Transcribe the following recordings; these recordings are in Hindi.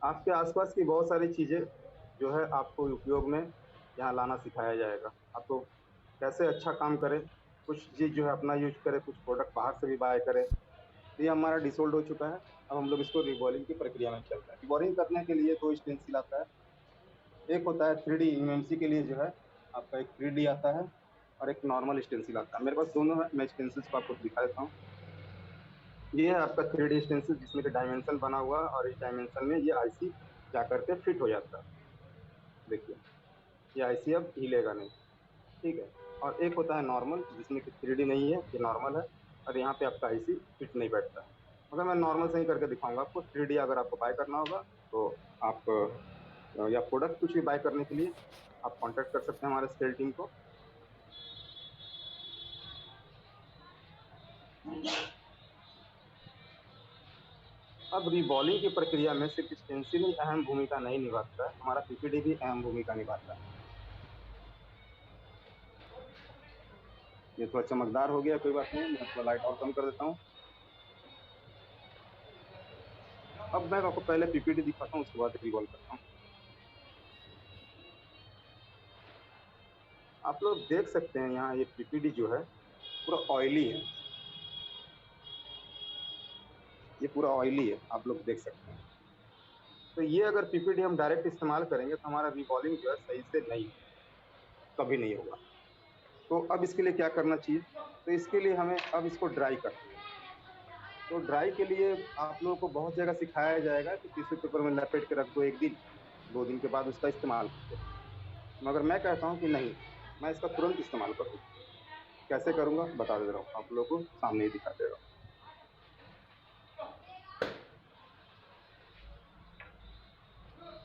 आपके आसपास की बहुत सारी चीजें जो है आपको उपयोग में यहाँ लाना सिखाया जाएगा। आपको कैसे अच्छा काम करे, कुछ चीज जो है अपना यूज करे, कुछ प्रोडक्ट बाहर से भी बाय करे। तो ये हमारा डिसोल्ड हो चुका है। अब हम लोग इसको रिबॉलिंग की प्रक्रिया में चल रहे हैं। रिबॉलिंग करने के लिए दो स्टेंसिल आता है। एक होता है 3D यूएमसी के लिए, जो है आपका एक 3D आता है, और एक नॉर्मल स्टेंसिल आता है। मेरे पास दोनों है, मैं स्टेंसिल्स को आपको दिखा देता हूँ। ये है आपका 3D स्टेंसिल, जिसमें कि डायमेंशन बना हुआ है, और इस डायमेंशन में ये आईसी जा करके फिट हो जाता है। देखिए, ये आईसी अब हिलेगा नहीं। ठीक है। और एक होता है नॉर्मल, जिसमें कि 3D नहीं है, ये नॉर्मल है, और यहाँ पे आपका आईसी फिट नहीं बैठता है। मगर मैं नॉर्मल से ही करके दिखाऊंगा आपको। 3D अगर आपको बाय करना होगा तो आप या प्रोडक्ट कुछ भी बाय करने के लिए आप कांटेक्ट कर सकते हैं हमारे सेल टीम को। अब रिबॉलिंग की प्रक्रिया में सिर्फ स्टेंसिल ही अहम भूमिका नहीं निभाता है, हमारा पीपीडी भी अहम भूमिका निभाता है। ये थोड़ा चमकदार हो गया, कोई बात नहीं, मैं थोड़ा लाइट और कम कर देता हूँ। अब मैं आपको पहले पीपीटी दिखाता हूँ, उसके बाद रिवॉल्व करता हूँ। आप लोग देख सकते हैं यहाँ ये पीपीडी जो है पूरा ऑयली है। ये पूरा ऑयली है, आप लोग देख सकते हैं। तो ये अगर पीपीडी हम डायरेक्ट इस्तेमाल करेंगे तो हमारा रिबॉलिंग जो है सही से नहीं होगा, कभी नहीं होगा। तो अब इसके लिए क्या करना चाहिए? तो इसके लिए हमें अब इसको ड्राई करना है। तो ड्राई के लिए आप लोगों को बहुत जगह सिखाया जाएगा कि टिश्यू पेपर में लपेट के रख दो, एक दिन 2 दिन के बाद उसका इस्तेमाल करो। मगर मैं कहता हूँ कि नहीं, मैं इसका तुरंत इस्तेमाल करूंगा। कैसे करूंगा बता दे रहा हूँ, आप लोगों को सामने ही दिखा दे रहा हूँ।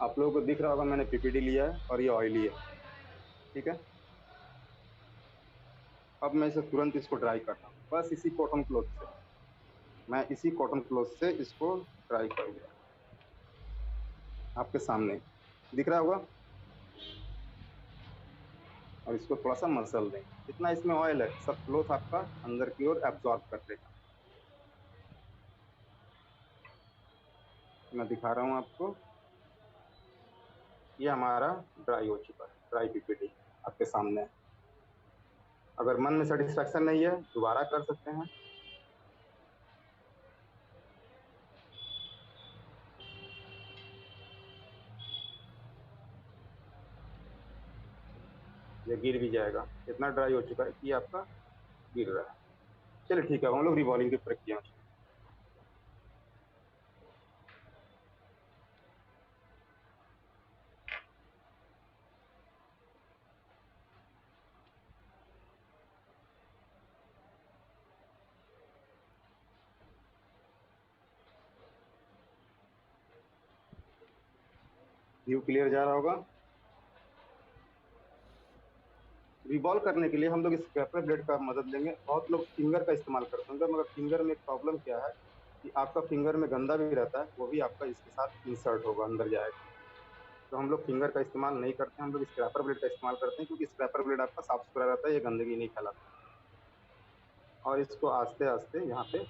आप लोगों को दिख रहा होगा, मैंने पीपीडी लिया है और ये ऑयली है। ठीक है। अब मैं इसे तुरंत इसको ड्राई कर रहा हूँ, बस इसी कॉटन क्लॉथ से। मैं इसी कॉटन क्लॉथ से इसको ड्राई करूंगा। आपके सामने दिख रहा होगा। और इसको थोड़ा सा मसल देंगे, जितना इसमें ऑयल है सब क्लॉथ आपका अंदर की ओर एब्जॉर्ब कर लेगा। मैं दिखा रहा हूँ आपको। ये हमारा ड्राई हो चुका है, ड्राई पीपीटी आपके सामने है। अगर मन में सेटिस्फेक्शन नहीं है दोबारा कर सकते हैं। ये गिर भी जाएगा, इतना ड्राई हो चुका है कि ये आपका गिर रहा है। चलिए ठीक है, हम लोग रिवॉल्विंग की प्रक्रिया में चलते हैं। व्यू क्लियर जा रहा होगा। रिवॉल्व करने के लिए हम लोग इस स्क्रैपर ब्लेड का मदद लेंगे। बहुत लोग फिंगर का इस्तेमाल करते होंगे, मगर फिंगर में एक प्रॉब्लम क्या है कि आपका फिंगर में गंदा भी रहता है, वो भी आपका इसके साथ इंसर्ट होगा, अंदर जाएगा। तो हम लोग फिंगर का इस्तेमाल नहीं करते हैं, हम लोग स्क्रैपर ब्लेड का इस्तेमाल करते हैं, क्योंकि स्क्रैपर ब्लेड आपका साफ सुथरा रहता है, ये गंदगी नहीं फैलाता। और इसको आस्ते आस्ते यहाँ पे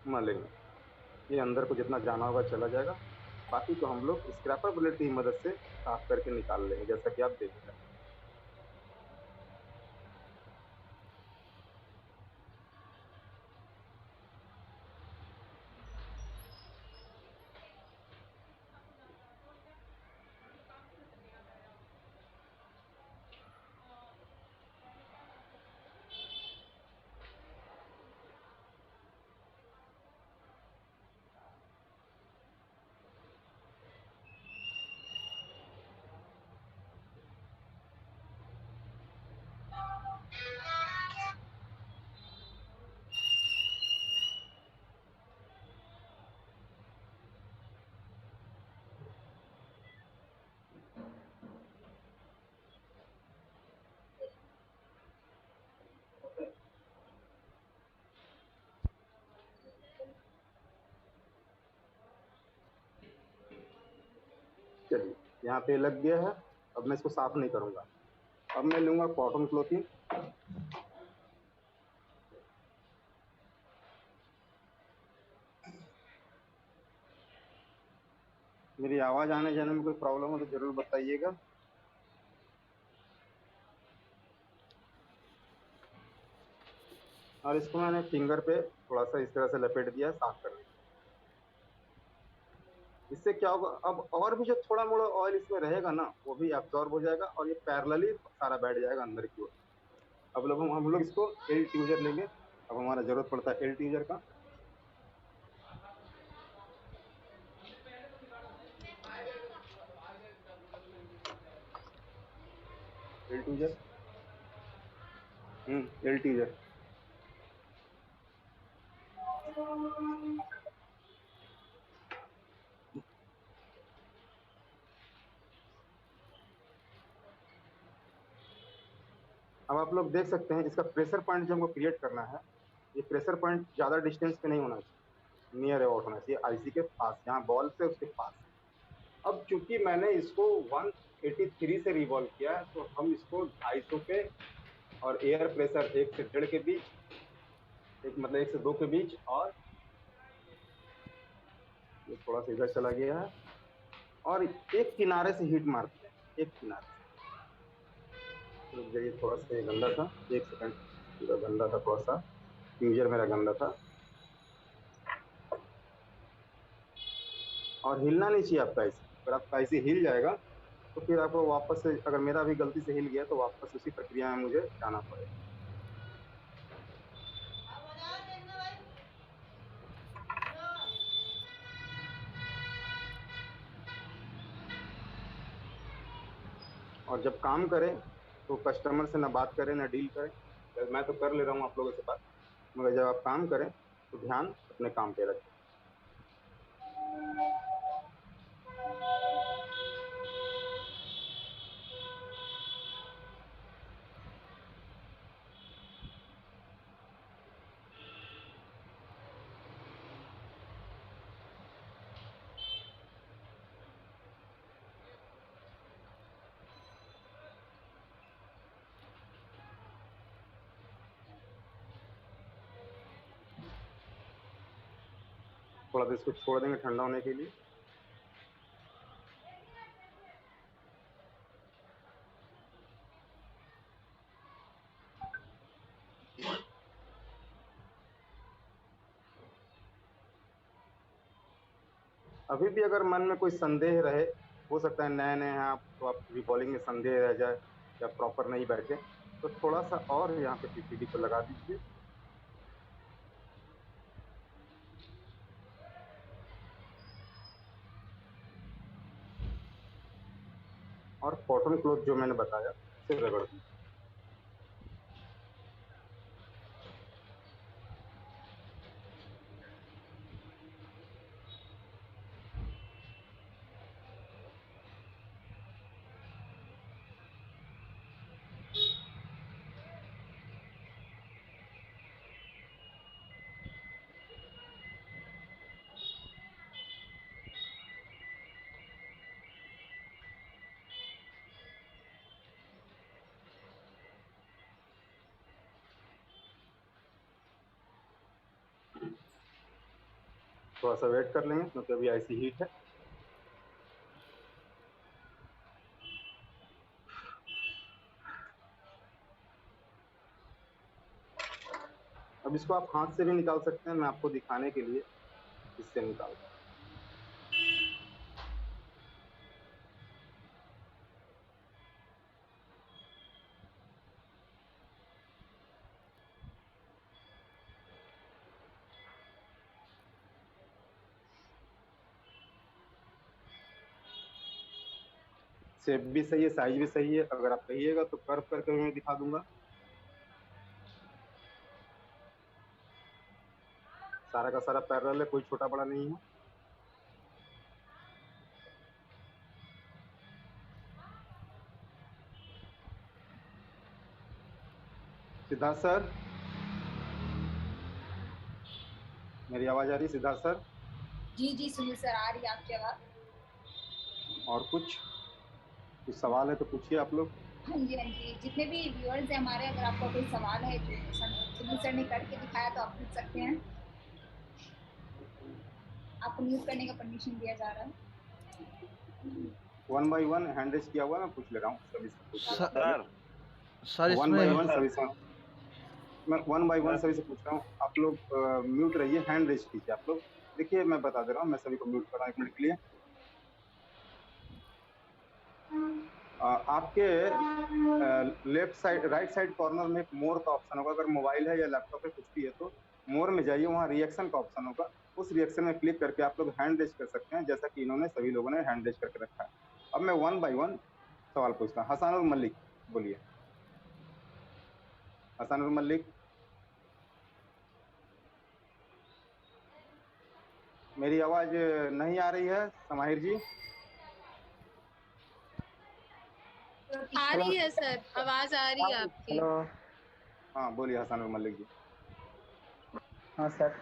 मलेंगे। ये अंदर को जितना जाना होगा चला जाएगा। बाकी को हम लोग स्क्रैपर ब्लेड की मदद से साफ करके निकाल लेंगे, जैसा कि आप देख रहे हैं। चलिए, यहाँ पे लग गया है। अब मैं इसको साफ नहीं करूंगा। अब मैं लूंगा कॉटन क्लोथिंग। मेरी आवाज़ आने जाने में कोई प्रॉब्लम हो तो ज़रूर बताइएगा। और इसको मैंने फिंगर पे थोड़ा सा इस तरह से लपेट दिया, साफ कर लिया। इससे क्या होगा, अब और भी जो थोड़ा मोड़ा ऑयल इसमें रहेगा ना, वो भी एब्जॉर्ब हो जाएगा और ये पैरेलली सारा बैठ जाएगा अंदर की ओर। अब लोग हम लोग इसको एल ट्यूजर लेंगे। अब हमारा जरूरत पड़ता है एल ट्यूजर का। एल ट्यूजर, एल ट्यूजर। अब आप लोग देख सकते हैं इसका प्रेशर पॉइंट जो हमको क्रिएट करना है, ये प्रेशर पॉइंट ज्यादा डिस्टेंस पे नहीं होना चाहिए, नियर अबाउट होना चाहिए आईसी के पास, जहाँ बॉल से उसके पास। अब चूंकि मैंने इसको 183 से रिवॉल्व किया है, तो हम इसको 250 पे और एयर प्रेशर 1 से 1.5 के बीच, एक मतलब 1 से 2 के बीच, और ये थोड़ा सा इधर चला गया है, और एक किनारे से हीट मारते हैं, एक किनारे से। रुक जाइए, थोड़ा सा ये गंदा था, एक सेकंड, पूरा गंदा था थोड़ा सा, फ्यूजर मेरा गंदा था। और हिलना नहीं चाहिए आपका ऐसे, अगर आपका ऐसे हिल जाएगा तो फिर आपको वापस से, अगर मेरा भी गलती से हिल गया तो वापस उसी प्रक्रिया में मुझे जाना पड़ेगा। और जब काम करें तो कस्टमर से ना बात करें ना डील करें। मैं तो कर ले रहा हूँ आप लोगों से बात, मगर जब आप काम करें तो ध्यान अपने काम पे रखें। थोड़ा देर इसको छोड़ देंगे ठंडा होने के लिए। अभी भी अगर मन में कोई संदेह रहे, हो सकता है नए नए हैं आप, तो आप रिबॉलिंग में संदेह रह जाए या प्रॉपर नहीं बैठे, तो थोड़ा सा और यहाँ पे पीसीबी को लगा दीजिए। और कॉटन क्लोथ जो मैंने बताया उसे रगड़ दीजिए। थोड़ा सा वेट कर लेंगे क्योंकि अभी ऐसी हीट है। अब इसको आप हाथ से भी निकाल सकते हैं, मैं आपको दिखाने के लिए इससे निकालता हूँ। शेप भी सही है, साइज भी सही है, अगर आप कहिएगा तो कर्व करके मैं दिखा दूंगा। सारा का सारा पैरेलल है, कोई छोटा बड़ा नहीं है। सिद्धार्थ सर, मेरी आवाज आ रही है सिद्धार्थ सर? जी जी सुनील सर, आ रही है आपकी आवाज। और कुछ सवाल है तो पूछिए आप लोग। हाँ जी हाँ जी, जितने भी व्यूअर्स हैं हमारे, अगर आपका कोई सवाल है जो सुनील सर ने करके दिखाया तो आप पूछ सकते हैं। आपको म्यूट करने का परमिशन दिया जा रहा है। One by one hand raise किया हुआ है, मैं पूछ ले रहा हूँ, सभी से पूछ लेता हूँ पहले। सर सर वन बाय इसमें वन सभी से मैं वन बाय वन सभी से पूछ रहा हूँ। आप लोग म्यूट रहिए, हैंड रेज कीजिए आप लोग। देखिए मैं बता दे रहा हूँ, मैं सभी को म्यूट कर रहा हूँ 1 मिनट के लिए। आपके left side right side corner में एक मोर का ऑप्शन होगा। अगर मोबाइल है या लैपटॉप है कुछ भी है तो मोर में जाइए, वहाँ रिएक्शन का ऑप्शन होगा। उस रिएक्शन में क्लिक करके आप लोग हैंड रेज कर सकते हैं, जैसा कि इन्होंने सभी लोगों ने हैंड रेज करके रखा है। अब मैं वन बाय वन सवाल पूछता हूँ। हसानुर मलिक बोलिए। हसानुर मलिक, मेरी आवाज नहीं आ रही है समाहिर जी? आ रही है सर, आवाज आ रही है आपकी। हेलो। हाँ बोलिए हसानुर मलिक जी। हाँ सर।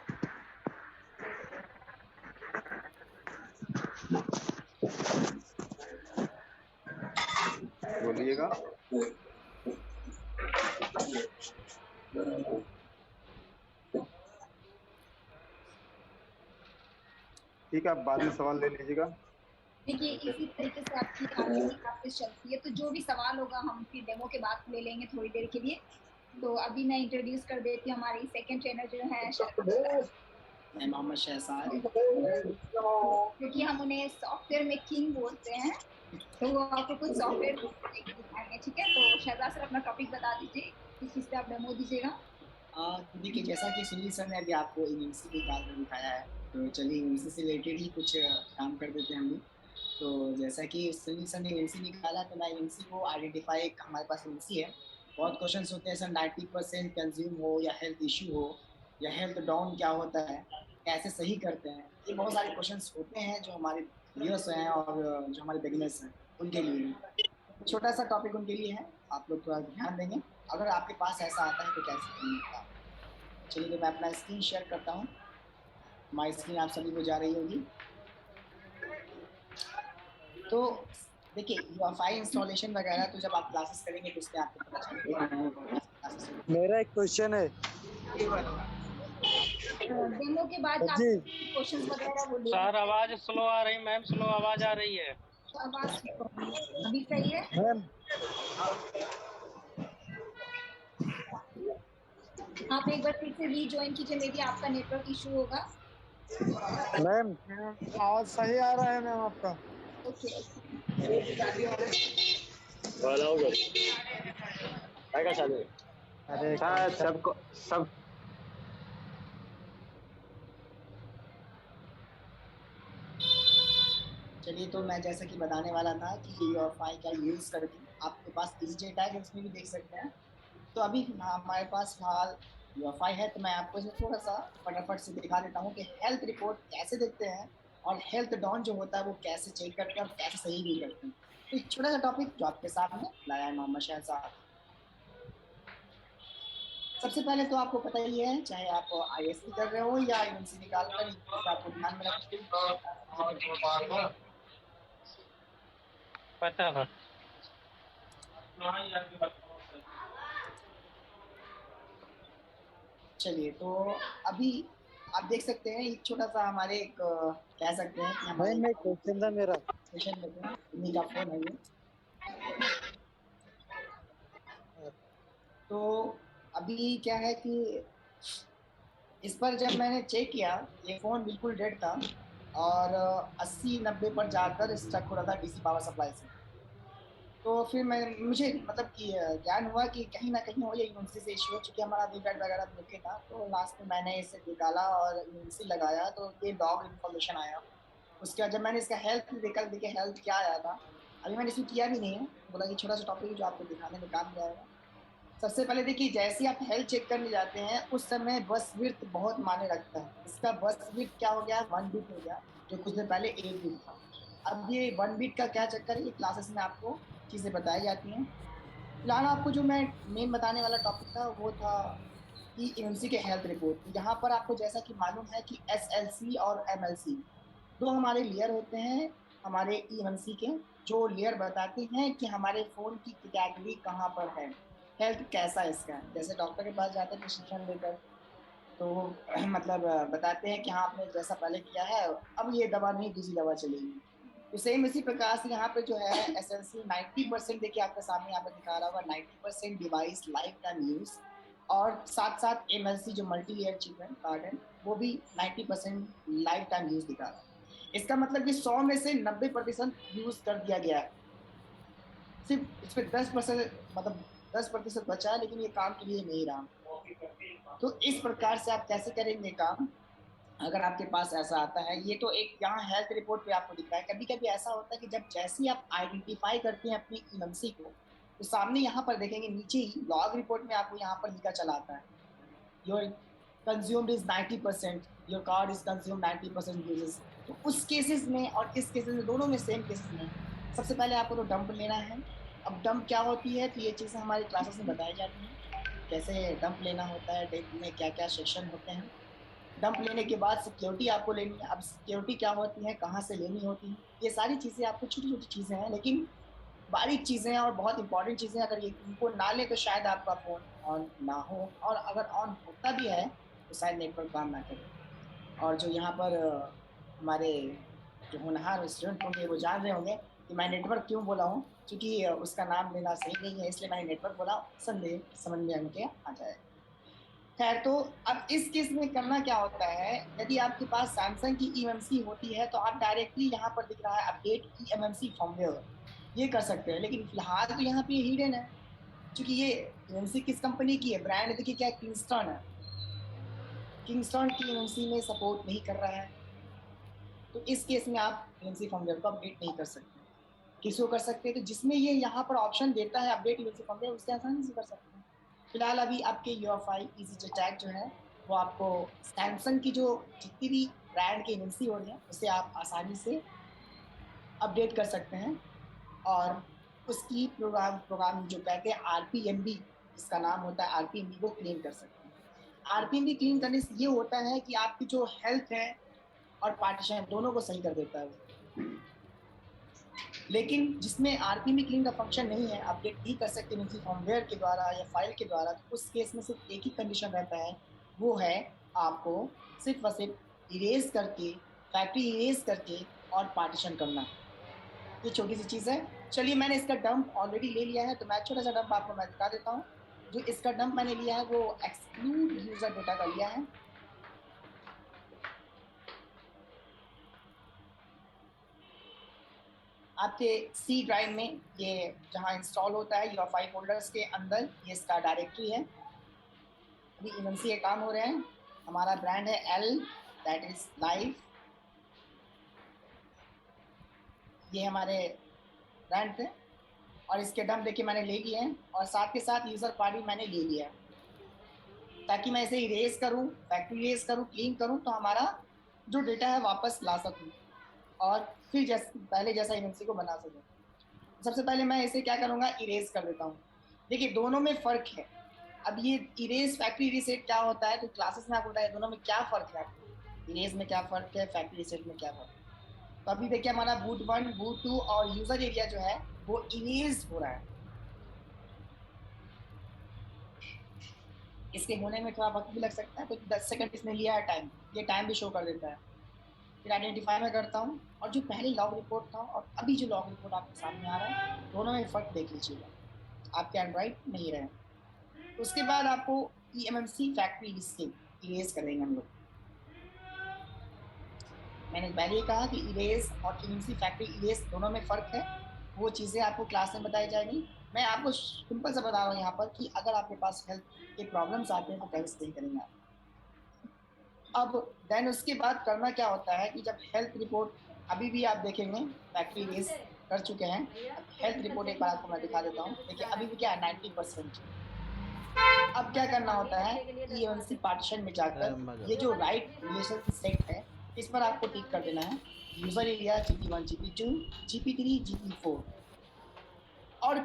बोलिएगा। ठीक है, आप बाद में सवाल ले लीजिएगा। देखिए इसी तरीके से आपकी आगे की प्रैक्टिस चलती है, तो जो भी सवाल होगा हम फिर डेमो के बाद ले लेंगे थोड़ी देर के लिए। तो अभी मैं इंट्रोड्यूस कर देती हूँ हमारी सेकंड ट्रेनर जो है शहजाद। मैं मोहम्मद शहजाद, क्योंकि हम उन्हें सॉफ्टवेयर में किंग बोलते हैं, तो वो आपको कुछ सॉफ्टवेयर दिखाएंगे। ठीक है, तो शहजाद सर अपना टॉपिक बता दीजिए, किस चीज़ पे आप डेमो दीजिएगा। देखिए जैसा कि सुनील सर ने अभी आपको इमेंसी के बारे में दिखाया है, तो चलिए इमेंसी से रिलेटेड ही कुछ काम कर देते हैं हम भी। तो जैसा कि सुनील सर ने इमेंसी निकाला, तो मैं इमेंसी को आइडेंटिफाई, हमारे पास इमेंसी है, बहुत क्वेश्चंस होते हैं सर, 90% कंज्यूम हो या हेल्थ इशू हो या हेल्थ डाउन क्या होता है, कैसे सही करते हैं, ये बहुत सारे क्वेश्चंस होते हैं जो हमारे व्यूअर्स हैं और जो हमारे बिगिनर्स हैं उनके लिए। छोटा सा टॉपिक उनके लिए है, आप लोग थोड़ा ध्यान देंगे अगर आपके पास ऐसा आता है तो कैसे करना है। चलिए तो मैं अपना स्क्रीन शेयर करता हूँ। हमारी स्क्रीन आप सभी को जा रही होगी। तो देखिए यूएफआई इंस्टॉलेशन वगैरह तो जब आप क्लासेस करेंगे तो उसमें आपको पता चलेगा। मेरा एक क्वेश्चन है डेमो के बाद आप जी। क्वेश्चंस वगैरह वो ले सर आवाज स्लो आ रही मैम, स्लो आवाज आ रही है। आवाज अभी सही है? मैम आप एक बार फिर से रीजॉइन कीजिए, मे बी आपका नेटवर्क इशू होगा। मैम आवाज सही आ रहा है मैम आपका? ओके अरे सबको सब चलिए तो मैं जैसा कि बताने वाला था कि यूएफआई का यूज करके आपके पास EasyJet है, उसमें भी देख सकते हैं। तो अभी हमारे पास फिलहाल यूएफआई है, तो मैं आपको इसमें थोड़ा सा फटाफट से दिखा देता हूँ कि हेल्थ रिपोर्ट कैसे देखते हैं और हेल्थ डाउन जो होता है वो कैसे चेक करते हैं और कैसे सही भी करते हैं। तो एक छोटा सा टॉपिक जो आपके सामने लाया है मोहम्मद शहजाद। सबसे पहले तो आपको पता ही है, चाहे आप ISP कर रहे हो या इमेंसी निकाल कर, आपको ध्यान में रखना पता है। चलिए तो अभी आप देख सकते हैं एक छोटा सा हमारे एक कह सकते हैं कि हमारे मैम एक क्वेश्चन था मेरा। सेशन लेते हैं, उन्हीं का फोन है ये। तो अभी क्या है कि इस पर जब मैंने चेक किया, ये फ़ोन बिल्कुल डेड था और 80-90 पर जाकर स्टक हो रहा था DC पावर सप्लाई से। तो फिर मुझे मतलब कि ज्ञान हुआ कि कहीं ना कहीं वो ये यूनिवर्सिटी से इशू हो, चुकी हमारा वीपैट वगैरह भी ओके था। तो लास्ट में मैंने इसे निकाला और यूनिवर्सिटी लगाया, तो ये डॉग इन्फॉर्मेशन आया। उसके बाद जब मैंने इसका हेल्थ देखा, देखिए हेल्थ क्या आया था, अभी मैंने इसमें किया भी नहीं है, बोला कि छोटा सा टॉपिक जो आपको दिखाने में काम आएगा। सबसे पहले देखिए, जैसे ही आप हेल्थ चेक करने जाते हैं उस समय बस विड्थ बहुत मायने रखता है। इसका बस विड्थ क्या हो गया, 1 बिट हो गया, जो कुछ देर पहले 1 बिट था। अब ये 1 बिट का क्या चक्कर है, ये क्लासेस में आपको चीज़ें बताई जाती हैं। फिलहाल आपको जो मैं मेन बताने वाला टॉपिक था वो था कि इमेंसी के हेल्थ रिपोर्ट। यहाँ पर आपको जैसा कि मालूम है कि SLC और MLC दो हमारे लेयर होते हैं हमारे इमेंसी के, जो लेयर बताते हैं कि हमारे फ़ोन की कैटेगरी कहाँ पर है, हेल्थ कैसा इसका है। जैसे डॉक्टर के पास जाते हैं प्रिस्क्रिप्शन लेकर, तो मतलब बताते हैं कि हाँ आपने जैसा पहले किया है अब ये दवा नहीं, दूसरी दवा चलेगी। तो सेम इसी प्रकार से यहाँ पे जो है एसएलसी 90% देखिए आपके सामने यहाँ पे दिखा रहा होगा 90% डिवाइस लाइफ टाइम यूज, और साथ साथ एमएलसी जो मल्टी लेयर चिप है कार्ड है वो भी 90% लाइफ टाइम यूज दिखा रहा है। इसका मतलब कि 100 में से 90% यूज कर दिया गया है, सिर्फ इस पे 10% मतलब 10% बचा है, लेकिन ये काम के लिए नहीं रहा। तो इस प्रकार से आप कैसे करेंगे काम अगर आपके पास ऐसा आता है। ये तो एक यहाँ हेल्थ रिपोर्ट पे आपको दिख रहा है। कभी कभी ऐसा होता है कि जब जैसे ही आप आइडेंटिफाई करते हैं अपनी इमएमसी को, तो सामने यहाँ पर देखेंगे नीचे ही लॉग रिपोर्ट में आपको यहाँ पर लिखा चला आता है your consumed is 90%, your card is consumed 90% uses. तो उस केसेस में और इस केसेस में, दोनों में सेम केसेस में, सबसे पहले आपको तो डंप लेना है। अब डंप क्या होती है, तो ये चीज़ें हमारी क्लासेस में बताई जाती हैं कैसे डंप लेना होता है, डंप में क्या क्या सेक्शन होते हैं। डंप लेने के बाद सिक्योरिटी आपको लेनी है। अब सिक्योरिटी क्या होती है, कहाँ से लेनी होती है, ये सारी चीज़ें आपको छोटी छोटी चीज़ें हैं, लेकिन बारीक चीज़ें हैं और बहुत इंपॉर्टेंट चीज़ें। अगर ये इनको ना ले तो शायद आपका फ़ोन ऑन ना हो, और अगर ऑन होता भी है तो शायद नेटवर्क काम ना करे। और जो यहाँ पर हमारे जो होनहार स्टूडेंट होंगे वो जान रहे होंगे कि मैं नेटवर्क क्यों बोला हूँ, क्योंकि उसका नाम लेना सही नहीं है, इसलिए मैंने नेटवर्क बोला। संदेह समझ में उनके आ जाए। खैर, तो अब इस केस में करना क्या होता है, यदि आपके पास सैमसंग की ईएमसी होती है तो आप डायरेक्टली यहाँ पर दिख रहा है अपडेट ईएमसी फर्मवेयर, ये कर सकते हैं। लेकिन फिलहाल तो यहाँ पे हिडन है, क्योंकि ये ईएमसी किस कंपनी की है, ब्रांड देखिए क्या, किंगस्टन है। किंगस्टन की ईएमसी में सपोर्ट नहीं कर रहा है, तो इस केस में आप ईएमसी फर्मवेयर को अपडेट नहीं कर सकते। किसको कर सकते हैं, तो जिसमें ये यहाँ पर ऑप्शन देता है अपडेट ईएमसी फर्मवेयर, उससे आसानी से कर सकते हैं। फिलहाल अभी आपके यूएफआई इजी टैग जो है वो आपको सैमसंग की जो जितनी भी ब्रांड की ईएमसी हो रही है उसे आप आसानी से अपडेट कर सकते हैं, और उसकी प्रोग्राम जो कहते हैं आरपीएमबी, इसका नाम होता है आरपीएमबी, को क्लीन कर सकते हैं। आरपीएमबी क्लीन करने से ये होता है कि आपकी जो हेल्थ है और पार्टीशन दोनों को सही कर देता है। लेकिन जिसमें आरपीएमबी क्लीन का फंक्शन नहीं है, अपडेट नहीं कर सकते ईएमसी फर्मवेयर के द्वारा या फाइल के द्वारा, तो उस केस में सिर्फ एक ही कंडीशन रहता है, वो है आपको सिर्फ और सिर्फ इरेज करके, फैक्ट्री इरेज करके और पार्टीशन करना। ये छोटी सी चीज़ है। चलिए, मैंने इसका डंप ऑलरेडी ले लिया है, तो मैं छोटा सा डंप आपको मैं दिखा देता हूँ। जो इसका डंप मैंने लिया है वो एक्सक्लूड यूजर डेटा का लिया है। आपके सी ड्राइव में ये जहाँ इंस्टॉल होता है यूएफआई फोल्डर्स के अंदर, ये इसका डायरेक्टरी है। अभी इमएमसी के काम हो रहे हैं। हमारा ब्रांड है एल, दैट इज लाइफ। ये हमारे ब्रांड थे, और इसके डंप देखिए मैंने ले लिए हैं, और साथ के साथ यूज़र पार्टी मैंने ले लिया, ताकि मैं इसे इरेज करूँ, फैक्ट्री इरेज करूँ, क्लीन करूँ, तो हमारा जो डेटा है वापस ला सकूँ और फिर पहले जैसा इमएमसी को बना सकूँ। सबसे पहले मैं इसे क्या करूँगा, इरेज कर देता हूँ। देखिए दोनों में फ़र्क है। अब ये इरेज फैक्ट्री रीसेट क्या होता है, तो क्लासेस में आपको बताया दोनों में क्या फ़र्क है, इरेज में क्या फ़र्क है, फैक्ट्री रीसेट में क्या फ़र्क है। तो अभी देखिए हमारा बूट 1, बूट 2 और यूज़र एरिया जो है वो इरेज हो रहा है। इसके होने में थोड़ा वक्त भी लग सकता है, तो 10 सेकंड इसने लिया है टाइम, ये टाइम भी शो कर देता है। फिर आइडेंटिफाई में करता हूँ, और जो पहले लॉग रिपोर्ट था और अभी जो लॉग रिपोर्ट आपके सामने आ रहा है, दोनों में फ़र्क देख लीजिएगा, आपके एंड्रॉइड नहीं रहे। उसके बाद आपको ईएमसी फैक्ट्री इरेज करेंगे हम लोग। मैंने पहले ही कहा कि इरेज और ईएमसी फैक्ट्री इरेज दोनों में फ़र्क है, वो चीज़ें आपको क्लास में बताई जाएगी। मैं आपको सिंपल सा बता रहा हूँ यहाँ पर कि अगर आपके पास हेल्थ के प्रॉब्लम्स आते हैं तो कैसे करेंगे आप। अब देन उसके बाद करना क्या होता है कि जब हेल्थ रिपोर्ट अभी भी आप देखेंगे फैक्ट्री रेस कर चुके हैं। हेल्थ रिपोर्ट एक बार आपको मैं दिखा देता हूँ। देखिए अभी भी क्या है 90%। अब क्या करना होता है, ईएमसी पार्टीशन में जाकर ये जो राइट रिलेशन सेट है इस पर आपको टिक कर देना है। User area GP1, GP2, GP3, GP4। और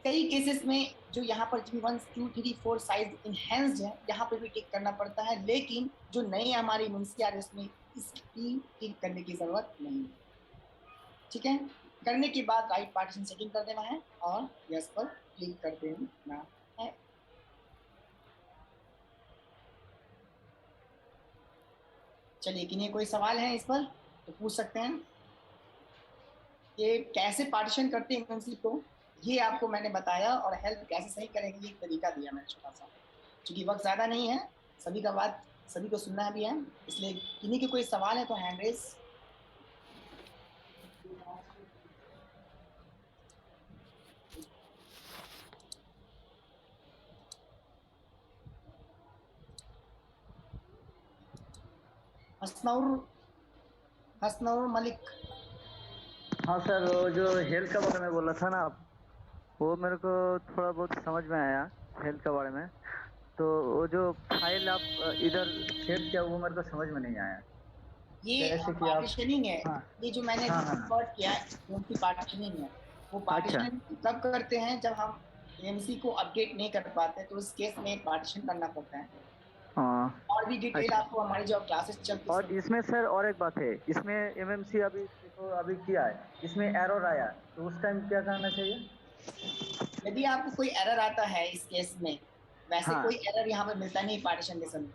कई केसेस में जो यहाँ पर GP1, 2, 3, 4 साइज इनहेंस्ड है, यहाँ पर भी टिक करना पड़ता है, लेकिन जो नई हमारी इमएमसी आ रही है उसमें इसकी टिक करने की जरूरत नहीं है। ठीक है, करने के बाद राइट पार्टीशन सेटिंग कर देना है और यस पर क्लिक कर देना है। चलिए, कि नहीं कोई सवाल है इस पर तो पूछ सकते हैं। कि कैसे पार्टीशन करते हैं एमएमसी को, ये आपको मैंने बताया, और हेल्प कैसे सही करेंगे ये एक तरीका दिया मैंने छोटा सा। क्योंकि वक्त ज़्यादा नहीं है, सभी का बात सभी को सुनना भी है, इसलिए किन्हीं के कोई सवाल है तो हैंड रेस। हसनौर हसनौर मलिक। हाँ सर, वो जो हेल्थ के बारे में बोला था ना आप, वो मेरे को थोड़ा बहुत समझ में आया हेल्थ के बारे में। तो वो जो फाइल आप इधर सेट किया वो मेरे को समझ में नहीं आया। ये जैसे कि आप पार्टीशनिंग है। हाँ ये जो मैंने हाँ हाँ रिकॉर्ड किया है उनकी पार्टीशनिंग है। वो अच्छा पार्टीशनिंग तब करते हैं जब हम एमसी को अपडेट नहीं कर पाते, तो उस केस में पार्टीशन करना पड़ता है। हाँ और भी डिटेल अच्छा। आपको हमारी जो क्लासेस चलती और इसमें सर और एक बात है, इसमें एमएमसी अभी देखो अभी किया है, इसमें एरर आया तो उस टाइम क्या करना चाहिए? यदि आपको कोई एरर आता है इस केस में, वैसे हाँ कोई एरर यहाँ पे मिलता नहीं पार्टीशन के समय।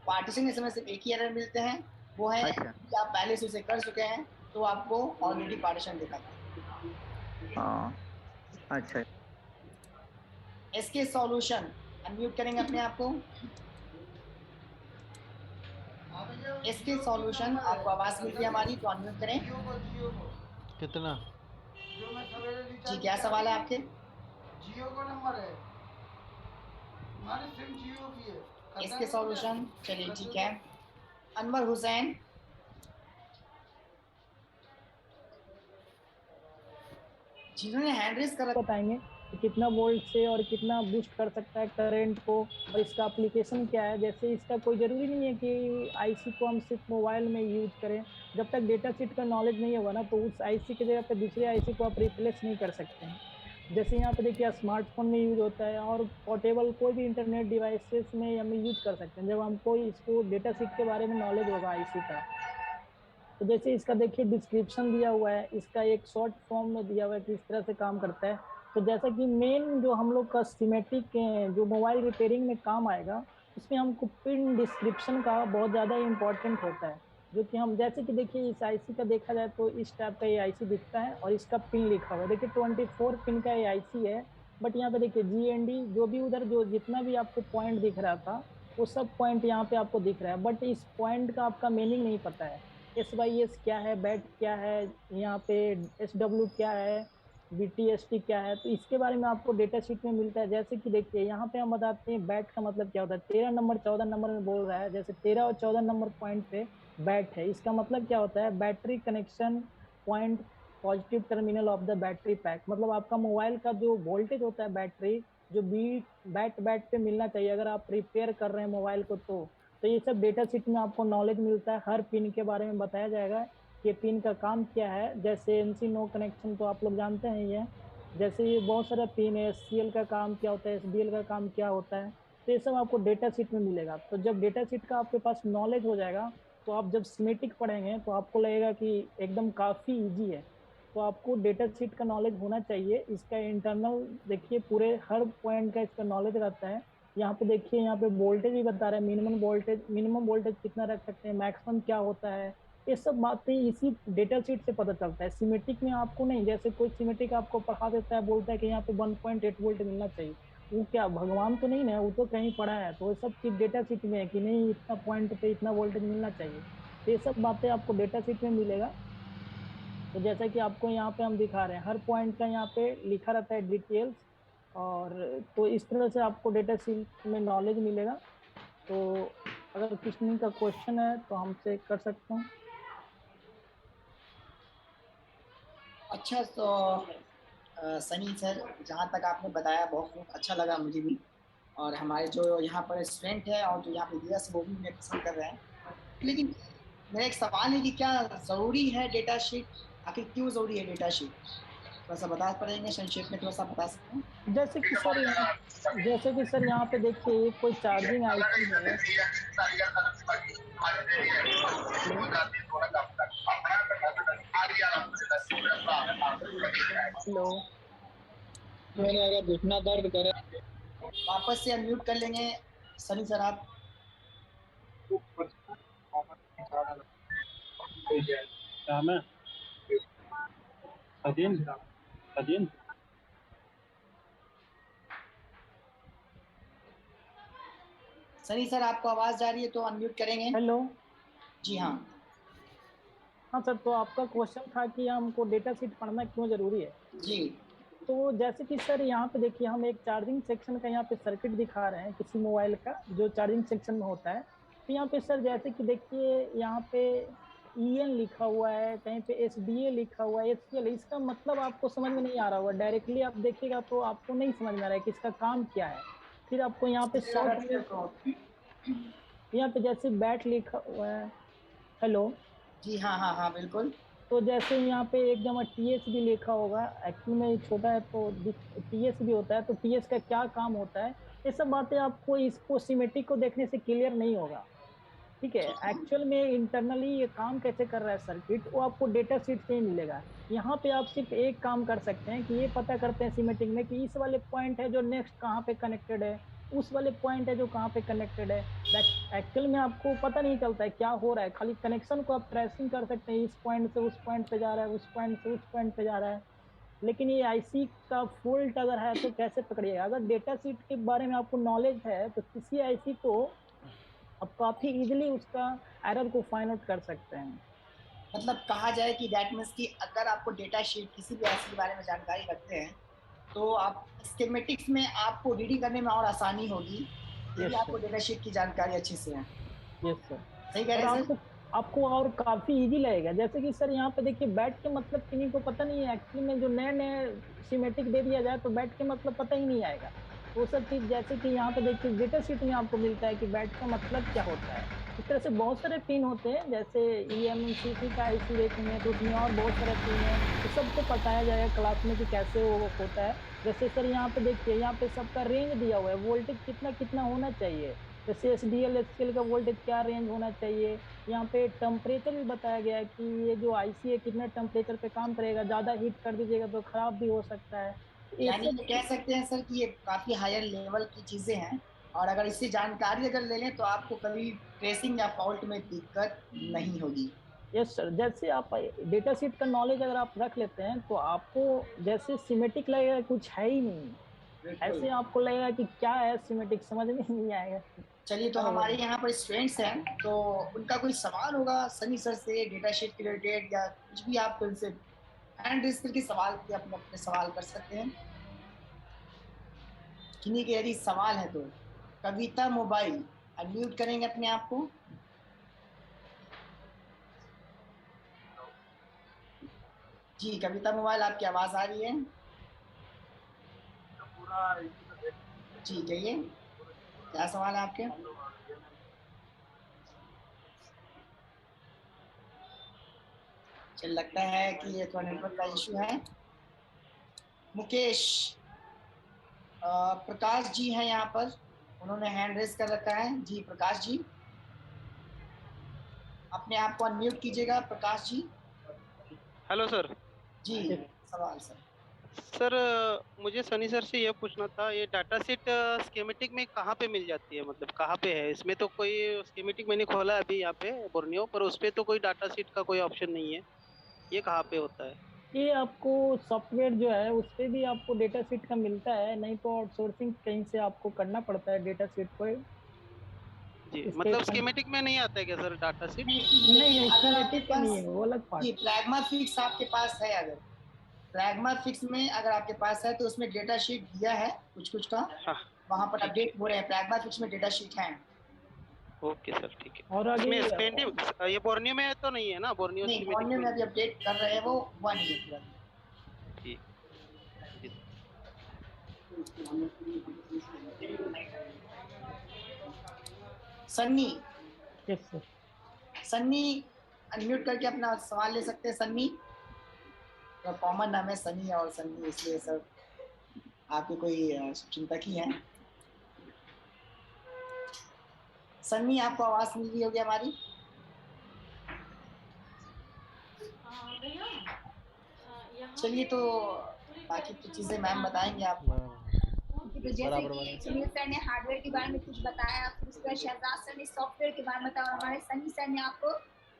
पार्टीशन के समय सिर्फ एक ही एरर मिलते हैं, वो है अच्छा कि आप पहले से उसे कर चुके हैं तो आपको ऑलरेडी पार्टीशन दिखाता है। हाँ अच्छा। इसके सॉल्यूशन, अनम्यूट करेंगे अपने आप को। इसके सॉल्यूशन, आपको आवाज मिल रही है हमारी तो अनम्यूट करें। कितना? जी, क्या सवाल है आपके? जियो का नंबर है, हमारी सिम जियो की है। इसके सॉल्यूशन, चलिए ठीक है। अनवर हुसैन। जिन्होंने हैंड रेस कर बताएंगे कि कितना वोल्ट से और कितना बूस्ट कर सकता है करंट को, और इसका एप्लीकेशन क्या है। जैसे इसका कोई ज़रूरी नहीं है कि आईसी को हम सिर्फ मोबाइल में यूज करें। जब तक डेटा शीट का नॉलेज नहीं होगा ना, तो उस आईसी की जगह पे दूसरे आईसी को आप रिप्लेस नहीं कर सकते हैं। जैसे यहाँ पे देखिए स्मार्टफोन में यूज होता है, और पोर्टेबल कोई भी इंटरनेट डिवाइसेस में हम यूज कर सकते हैं जब हमको इसको डेटा शीट के बारे में नॉलेज होगा आईसी का। तो जैसे इसका देखिए डिस्क्रिप्शन दिया हुआ है, इसका एक शॉर्ट फॉर्म में दिया हुआ है कि इस तरह से काम करता है। तो जैसा कि मेन जो हम लोग का सीमेटिक जो मोबाइल रिपेयरिंग में काम आएगा, उसमें हमको पिन डिस्क्रिप्शन का बहुत ज़्यादा इम्पोर्टेंट होता है। जो कि हम जैसे कि देखिए इस आईसी का देखा जाए तो इस टाइप का ये आईसी दिखता है, और इसका पिन लिखा हुआ है। देखिए 24 पिन का ये आईसी है, बट यहाँ पे देखिए जीएनडी जो भी उधर जो जितना भी आपको पॉइंट दिख रहा था, वो सब पॉइंट यहाँ पे आपको दिख रहा है, बट इस पॉइंट का आपका मीनिंग नहीं पता है। SYS क्या है, बैट क्या है, यहाँ पे SW क्या है, BTST क्या है, तो इसके बारे में आपको डेटा शीट में मिलता है। जैसे कि देखिए यहाँ पे हम बताते हैं बैट का मतलब क्या होता है। 13 नंबर 14 नंबर में बोल रहा है, जैसे 13 और 14 नंबर पॉइंट पे बैट है, इसका मतलब क्या होता है, battery connection point positive terminal of the battery pack. मतलब आपका मोबाइल का जो वोल्टेज होता है बैटरी, जो बीट बैट बैट पे मिलना चाहिए अगर आप रिपेयर कर रहे हैं मोबाइल को। तो ये सब डेटा शीट में आपको नॉलेज मिलता है। हर पिन के बारे में बताया जाएगा कि पिन का काम क्या है। जैसे एनसी नो कनेक्शन तो आप लोग जानते हैं ये। जैसे ये बहुत सारा पिन है, एससीएल का काम क्या होता है, एसडीएल का काम क्या होता है, तो ये सब आपको डेटा शीट में मिलेगा। तो जब डेटा शीट का आपके पास नॉलेज हो जाएगा, तो आप जब सीमेटिक पढ़ेंगे तो आपको लगेगा कि एकदम काफ़ी ईजी है। तो आपको डेटा शीट का नॉलेज होना चाहिए। इसका इंटरनल देखिए पूरे हर पॉइंट का इसका नॉलेज रहता है। यहाँ पे देखिए, यहाँ पे वोल्टेज भी बता रहा है, मिनिमम वोल्टेज कितना रख सकते हैं, मैक्सिमम क्या होता है। ये सब बातें इसी डेटा शीट से पता चलता है। सीमेटिक में आपको नहीं, जैसे कोई सीमेटिक आपको पढ़ा देता है, बोलता है कि यहाँ पे 1.8 वोल्ट मिलना चाहिए। वो क्या भगवान तो नहीं ना, वो तो कहीं पढ़ा है, तो वो सब चीज डेटा शीट में है कि नहीं इतना पॉइंट पे इतना वोल्टेज मिलना चाहिए। तो ये सब बातें आपको डेटा शीट में मिलेगा। तो जैसा कि आपको यहाँ पे हम दिखा रहे हैं, हर पॉइंट का यहाँ पे लिखा रहता है डिटेल्स। और तो इस तरह से आपको डेटा शीट में नॉलेज मिलेगा। तो अगर किसी का क्वेश्चन है तो हमसे कर सकते हैं। अच्छा, तो सनी सर, जहाँ तक आपने बताया बहुत अच्छा लगा मुझे भी, और हमारे जो यहाँ पर स्टूडेंट है और जो यहाँ पे दिवस वो भी उन्हें पसंद कर रहे हैं। लेकिन मेरा एक सवाल है कि क्या ज़रूरी है डेटा शीट? आखिर क्यों ज़रूरी है डेटा शीट? थोड़ा सा बता पाएंगे, संक्षेप में थोड़ा सा बता सकते हैं? जैसे कि सर यहाँ पे देखिए एक कोई चार्जिंग आईसी है। हेलो, मैंने अगर घुटना दर्द करे, वापस से अनम्यूट कर लेंगे सनी सर आप। काम है अजीन सनी सर आपको आवाज जा रही है तो अनम्यूट करेंगे। हेलो। जी हाँ। हाँ सर, तो आपका क्वेश्चन था कि हमको डेटा शीट पढ़ना क्यों जरूरी है। जी। तो जैसे कि सर यहाँ पे देखिए, हम एक चार्जिंग सेक्शन का यहाँ पे सर्किट दिखा रहे हैं किसी मोबाइल का, जो चार्जिंग सेक्शन में होता है। तो यहाँ पे सर जैसे कि देखिए, यहाँ पे EN लिखा हुआ है, कहीं पे SDA लिखा हुआ है, HCL। इसका मतलब आपको समझ में नहीं आ रहा होगा, डायरेक्टली आप देखिएगा तो आपको नहीं समझ में आ रहा है कि इसका काम क्या है। फिर आपको यहाँ पे शॉर्ट, यहाँ पे जैसे बैट लिखा हुआ है। हेलो। जी हाँ हाँ हाँ बिल्कुल। तो जैसे यहाँ पे एक जगह TS भी लिखा होगा, एक्चुअली में छोटा है तो TS भी होता है, तो TS का क्या काम होता है, ये सब बातें आपको इसको सिमेटिक को देखने से क्लियर नहीं होगा। ठीक है, एक्चुअल में इंटरनली ये काम कैसे कर रहा है सर्किट, वो आपको डेटा शीट से ही मिलेगा। यहाँ पे आप सिर्फ एक काम कर सकते हैं कि ये पता करते हैं सिमेटिक में कि इस वाले पॉइंट है जो नेक्स्ट कहाँ पे कनेक्टेड है, उस वाले पॉइंट है जो कहाँ पे कनेक्टेड है। एक्चुअल में आपको पता नहीं चलता है क्या हो रहा है, खाली कनेक्शन को आप ट्रेसिंग कर सकते हैं, इस पॉइंट से उस पॉइंट पे जा रहा है, उस पॉइंट से उस पॉइंट पे जा रहा है। लेकिन ये IC का फॉल्ट अगर है तो कैसे पकड़िएगा। अगर डेटा शीट के बारे में आपको नॉलेज है तो किसी IC को आप काफी इजीली उसका एरर को फाइंड आउट कर सकते हैं। मतलब कहा जाए कि दैट मीन्स कि अगर आपको डेटा शीट किसी भी IC के बारे में जानकारी रखते हैं तो आप स्कीमेटिक्स में आपको रीडिंग करने में और आसानी होगी यदि आपको डेटा शीट की जानकारी अच्छे से है। यस सर, सही कह रहे हैं सर। आपको और काफी इजी लगेगा। जैसे कि सर यहाँ पे देखिए, बैट के मतलब किन्हीं को पता नहीं है एक्चुअली में, जो नए नए सिमेटिक दे दिया जाए तो बैट के मतलब पता ही नहीं आएगा। वो सब चीज जैसे कि यहाँ पे देखिए डेटा शीट में आपको मिलता है कि बैट का मतलब क्या होता है। इस तरह से बहुत सारे पिन होते हैं, जैसे EMCC का IC देखेंगे तो उसमें और बहुत सारे पिन है, तो सबको बताया जाएगा क्लास में कि कैसे वो होता है। जैसे सर यहाँ पे देखिए, यहाँ पे सबका रेंज दिया हुआ है, वोल्टेज कितना कितना होना चाहिए, जैसे SDL HCL का वोल्टेज क्या रेंज होना चाहिए। यहाँ पे टेम्परेचर भी बताया गया है कि ये जो IC है कितने टेम्परेचर पे काम करेगा, ज़्यादा हीट कर दीजिएगा तो खराब भी हो सकता है। यानी ये कह सकते हैं सर कि ये काफी हायर लेवल की चीजें हैं, और अगर इससे जानकारी अगर ले लें तो आपको कभी ट्रेसिंग या फॉल्ट में दिक्कत नहीं होगी। यस सर, जैसे आप डेटा शीट का नॉलेज अगर आप रख लेते हैं तो आपको जैसे सिमेटिक लगेगा कुछ है ही नहीं, ऐसे आपको लगेगा कि क्या है सिमेटिक, समझ में नहीं आएगा। चलिए, तो हमारे यहाँ पर स्टूडेंट्स हैं तो उनका कोई सवाल होगा सनी सर से डेटा शीट के रिलेटेड, या कुछ भी आप उनसे हैंड रेज करके सवाल के अपने सवाल कर सकते हैं। किन्हीं के यदि सवाल है तो कविता मोबाइल अनम्यूट करेंगे अपने आप को। जी कविता मोबाइल, आपकी आवाज आ रही है? जी कहिए, क्या सवाल है आपके? चल लगता है कि ये थोड़ा नेटवर्क का इशू है। मुकेश प्रकाश जी हैं यहाँ पर, उन्होंने हैंड रेज कर रखा है। जी प्रकाश जी, अपने आप को अनम्यूट कीजिएगा प्रकाश जी। Hello sir. जी सवाल सर। सर मुझे सनी सर से ये पूछना था, ये डाटा शीट स्कीमेटिक में कहाँ पे मिल जाती है, मतलब कहाँ पे है? इसमें तो कोई स्कीमेटिक मैंने खोला है अभी यहाँ पे बोर्नियो पर, उस पे तो कोई डाटा शीट का कोई ऑप्शन नहीं है। ये कहाँ पे होता है? ये आपको सॉफ्टवेयर जो है उस पर भी आपको डेटा शीट का मिलता है, नहीं तो आउटसोर्सिंग कहीं से आपको करना पड़ता है डेटा शीट को। जी मतलब स्कीमेटिक में नहीं आता है क्या सर डाटा शीट? नहीं स्कीमेटिक नहीं है, वो अलग पार्ट। जी प्लैग्मा फिक्स आपके पास है, अगर प्लैग्मा फिक्स में अगर आपके पास है तो उसमें डेटा शीट दिया है कुछ कुछ का। हाँ। वहाँ पर अपडेट हो रहे हैं, प्लैग्मा फिक्स में डेटा शीट है। ओके सर ठीक है। और इसमें स्पेंडिंग ये बोर्नियो में तो नहीं है ना? बोर्नियो नहीं, बोर्नियो में अभी अपडेट कर रहे हैं, वो 1 ईयर पूरा। ठीक। Sunny. Yes sir. Sunny unmute करके अपना सवाल ले सकते हैं। सन्नी तो कॉमन नाम है सनी और सन्नी, इसलिए सर आपके कोई चिंतक ही हैं। सन्नी आपको आवाज मिल रही होगी हमारी? चलिए, तो बाकी की चीजें मैम बताएंगे आपको। तो जैसे कि सुनील सर ने हार्डवेयर के बारे में कुछ बताया, फिर उसके बाद शहजाद सर ने सॉफ्टवेयर के बारे में बताया, और हमारे सनी सर ने आपको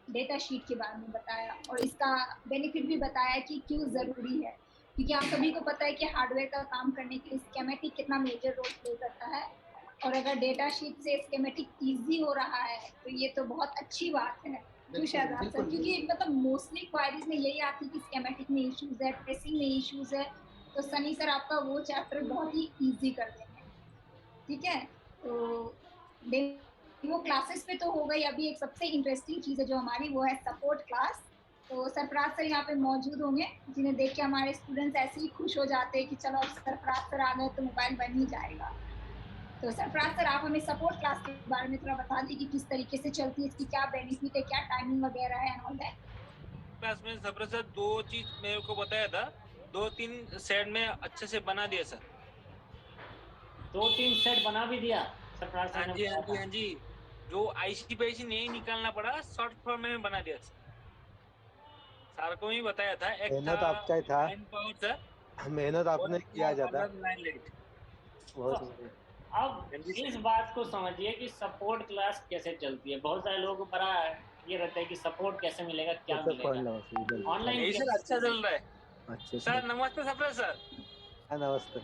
डेटा शीट के बारे में बताया और इसका बेनिफिट भी बताया कि क्यों ज़रूरी है, क्योंकि आप सभी को पता है कि हार्डवेयर का काम करने के लिए स्कीमेटिक कितना मेजर रोल प्ले करता है, और अगर डेटा शीट से स्कीमेटिक इजी हो रहा है तो ये तो बहुत अच्छी बात है। क्यों शहजाद सर, क्योंकि मतलब मोस्टली क्वायरीज में यही आती है कि स्कीमेटिक में इश्यूज है, ट्रेसिंग में इश्यूज है, तो सनी सर आपका वो चैप्टर बहुत ही इजी कर देंगे। ठीक है, तो डेमो क्लासेस पे तो हो गई। अभी एक सबसे इंटरेस्टिंग चीज़ है जो हमारी, वो है सपोर्ट क्लास। तो सरफराज सर यहाँ पे मौजूद होंगे, जिन्हें देख के हमारे स्टूडेंट्स ऐसे ही खुश हो जाते हैं कि चलो अब सरफराज सर आ गए तो मोबाइल बन ही जाएगा। तो सरफराज सर आप हमें सपोर्ट क्लास के बारे में थोड़ा बता दी कि किस तरीके से चलती है, इसकी क्या बेनिफिट है, क्या टाइमिंग वगैरह है एंड ऑल दैट। क्लास में सरफराज सर 2 चीज मेरे को बताया था, 2-3 सेट में अच्छे से बना दिया सर। 2-3 सेट बना भी दिया सरफराज सर ने? हाँ जी, जो आईसी पे आईसी नहीं निकालना पड़ा, शॉर्ट फॉर्म में बना दिया सर को ही बताया था। एक मेहनत आपका ही था, मेहनत आपने किया ज्यादा। अब इस बात को समझिए कि सपोर्ट क्लास कैसे चलती है। बहुत सारे लोगों को बड़ा ये रहता है कि सपोर्ट कैसे मिलेगा, क्या मिलेगा ऑनलाइन। सर अच्छा चल रहा है। अच्छा सर नमस्ते सरफराज सर। हाँ नमस्ते।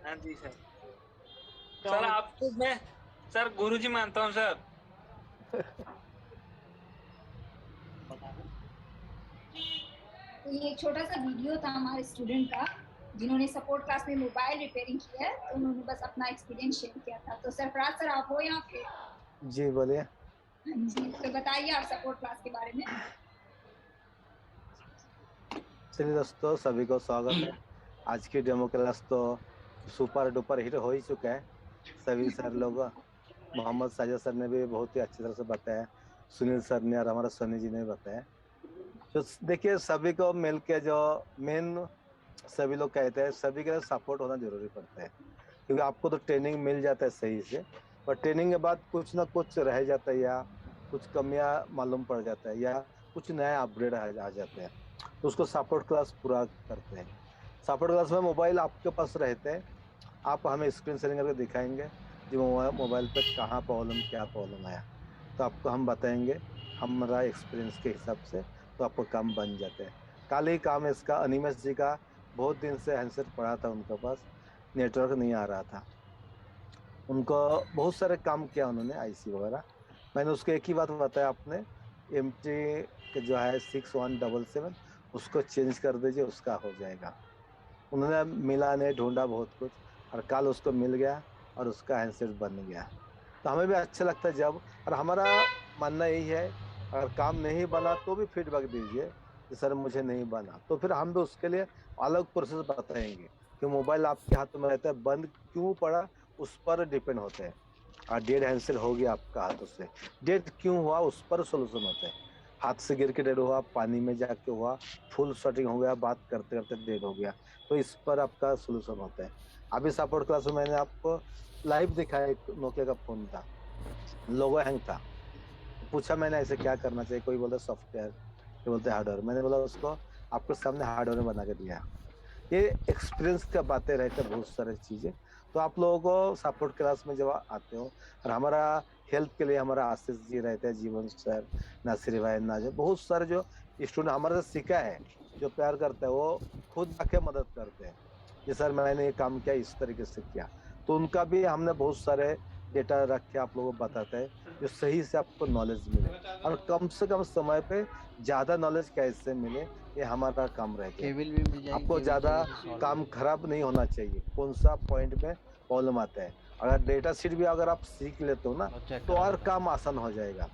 हाँ जी सर। सर आपको मैं सर गुरुजी मानता हूँ सर। तो ये एक छोटा सा वीडियो था हमारे स्टूडेंट का, जिन्होंने सपोर्ट क्लास में मोबाइल रिपेयरिंग किया है, तो उन्होंने बस अपना एक्सपीरियंस शेयर किया था। तो सरफराज सर आप हो यहाँ पे? जी बोलिए। हाँ जी, तो बताइए आप सपोर्ट क्लास के बारे में। चलिए दोस्तों, सभी को स्वागत है। आज की डेमो क्लास तो सुपर डुपर हिट हो ही चुका है। सभी सर लोग, मोहम्मद साजिद सर ने भी बहुत ही अच्छी तरह से बताया, सुनील सर ने और हमारा सोनी जी ने भी बताया। तो देखिए, सभी को मिलके जो मेन सभी लोग कहते हैं, सभी के लिए सपोर्ट होना जरूरी पड़ता है, क्योंकि आपको तो ट्रेनिंग मिल जाता है सही से, पर ट्रेनिंग के बाद कुछ ना कुछ रह जाता है, या कुछ कमियां मालूम पड़ जाता है, या कुछ नया अपग्रेड आ जाते हैं, तो उसको सपोर्ट क्लास पूरा करते हैं। सपोर्ट क्लास में मोबाइल आपके पास रहते हैं, आप हमें स्क्रीन शेयरिंग करके दिखाएंगे जो मोबाइल पे कहाँ प्रॉब्लम, क्या प्रॉब्लम आया, तो आपको हम बताएंगे हमारा एक्सपीरियंस के हिसाब से, तो आपको काम बन जाते हैं। कल ही काम इसका अनिमेश जी का बहुत दिन से हैंडसेट पड़ा था, उनके पास नेटवर्क नहीं आ रहा था, उनको बहुत सारे काम किया उन्होंने आईसी वगैरह। मैंने उसको एक ही बात बताया, आपने MT जो है 6177 उसको चेंज कर दीजिए, उसका हो जाएगा। उन्होंने मिला नहीं, ढूंढा बहुत कुछ, और कल उसको मिल गया और उसका हैंडसेट बन गया। तो हमें भी अच्छा लगता है जब, और हमारा मानना यही है, अगर काम नहीं बना तो भी फीडबैक दीजिए कि सर मुझे नहीं बना, तो फिर हम भी उसके लिए अलग प्रोसेस बताएंगे कि मोबाइल आपके हाथ में रहता है, बंद क्यों पड़ा उस पर डिपेंड होते हैं। और डेड हैंडसेट हो गया आपका हाथों से, डेड क्यों हुआ उस पर सोल्यूशन होता है। हाथ से गिर के डेड हुआ, पानी में जाके हुआ, फुल शॉटिंग हो गया, बात करते करते डेड हो गया, तो इस पर आपका सोल्यूशन होता है। अभी सपोर्ट क्लास में मैंने आपको लाइव दिखाया, एक नोकिया का फोन था, लोगो हैंग था, पूछा मैंने ऐसे क्या करना चाहिए, कोई बोलता सॉफ्टवेयर, कोई बोलते हार्डवेयर, मैंने बोला उसको आपके सामने हार्डवेयर में बना के दिया। ये एक्सपीरियंस का बातें रहते हैं, बहुत सारी चीज़ें। तो आप लोगों को सपोर्ट क्लास में जब आते हो, और हमारा हेल्प के लिए हमारा आशीष जी रहते हैं, जीवन सर, नासिर भाई, नाजर, बहुत सारे जो स्टूडेंट हमारे से सीखा है, जो प्यार करते हैं, वो खुद आके मदद करते हैं कि सर मैंने ये काम किया, इस तरीके से किया, तो उनका भी हमने बहुत सारे डेटा रख के आप लोगों को बताते हैं, जो सही से आपको नॉलेज मिले, और कम से कम समय पे ज़्यादा नॉलेज कैसे मिले, ये हमारा काम रहता है। आपको ज़्यादा काम खराब नहीं होना चाहिए, कौन सा पॉइंट में प्रॉब्लम आता है। अगर डेटा शीट भी अगर आप सीख लेते हो ना, तो और काम आसान हो जाएगा।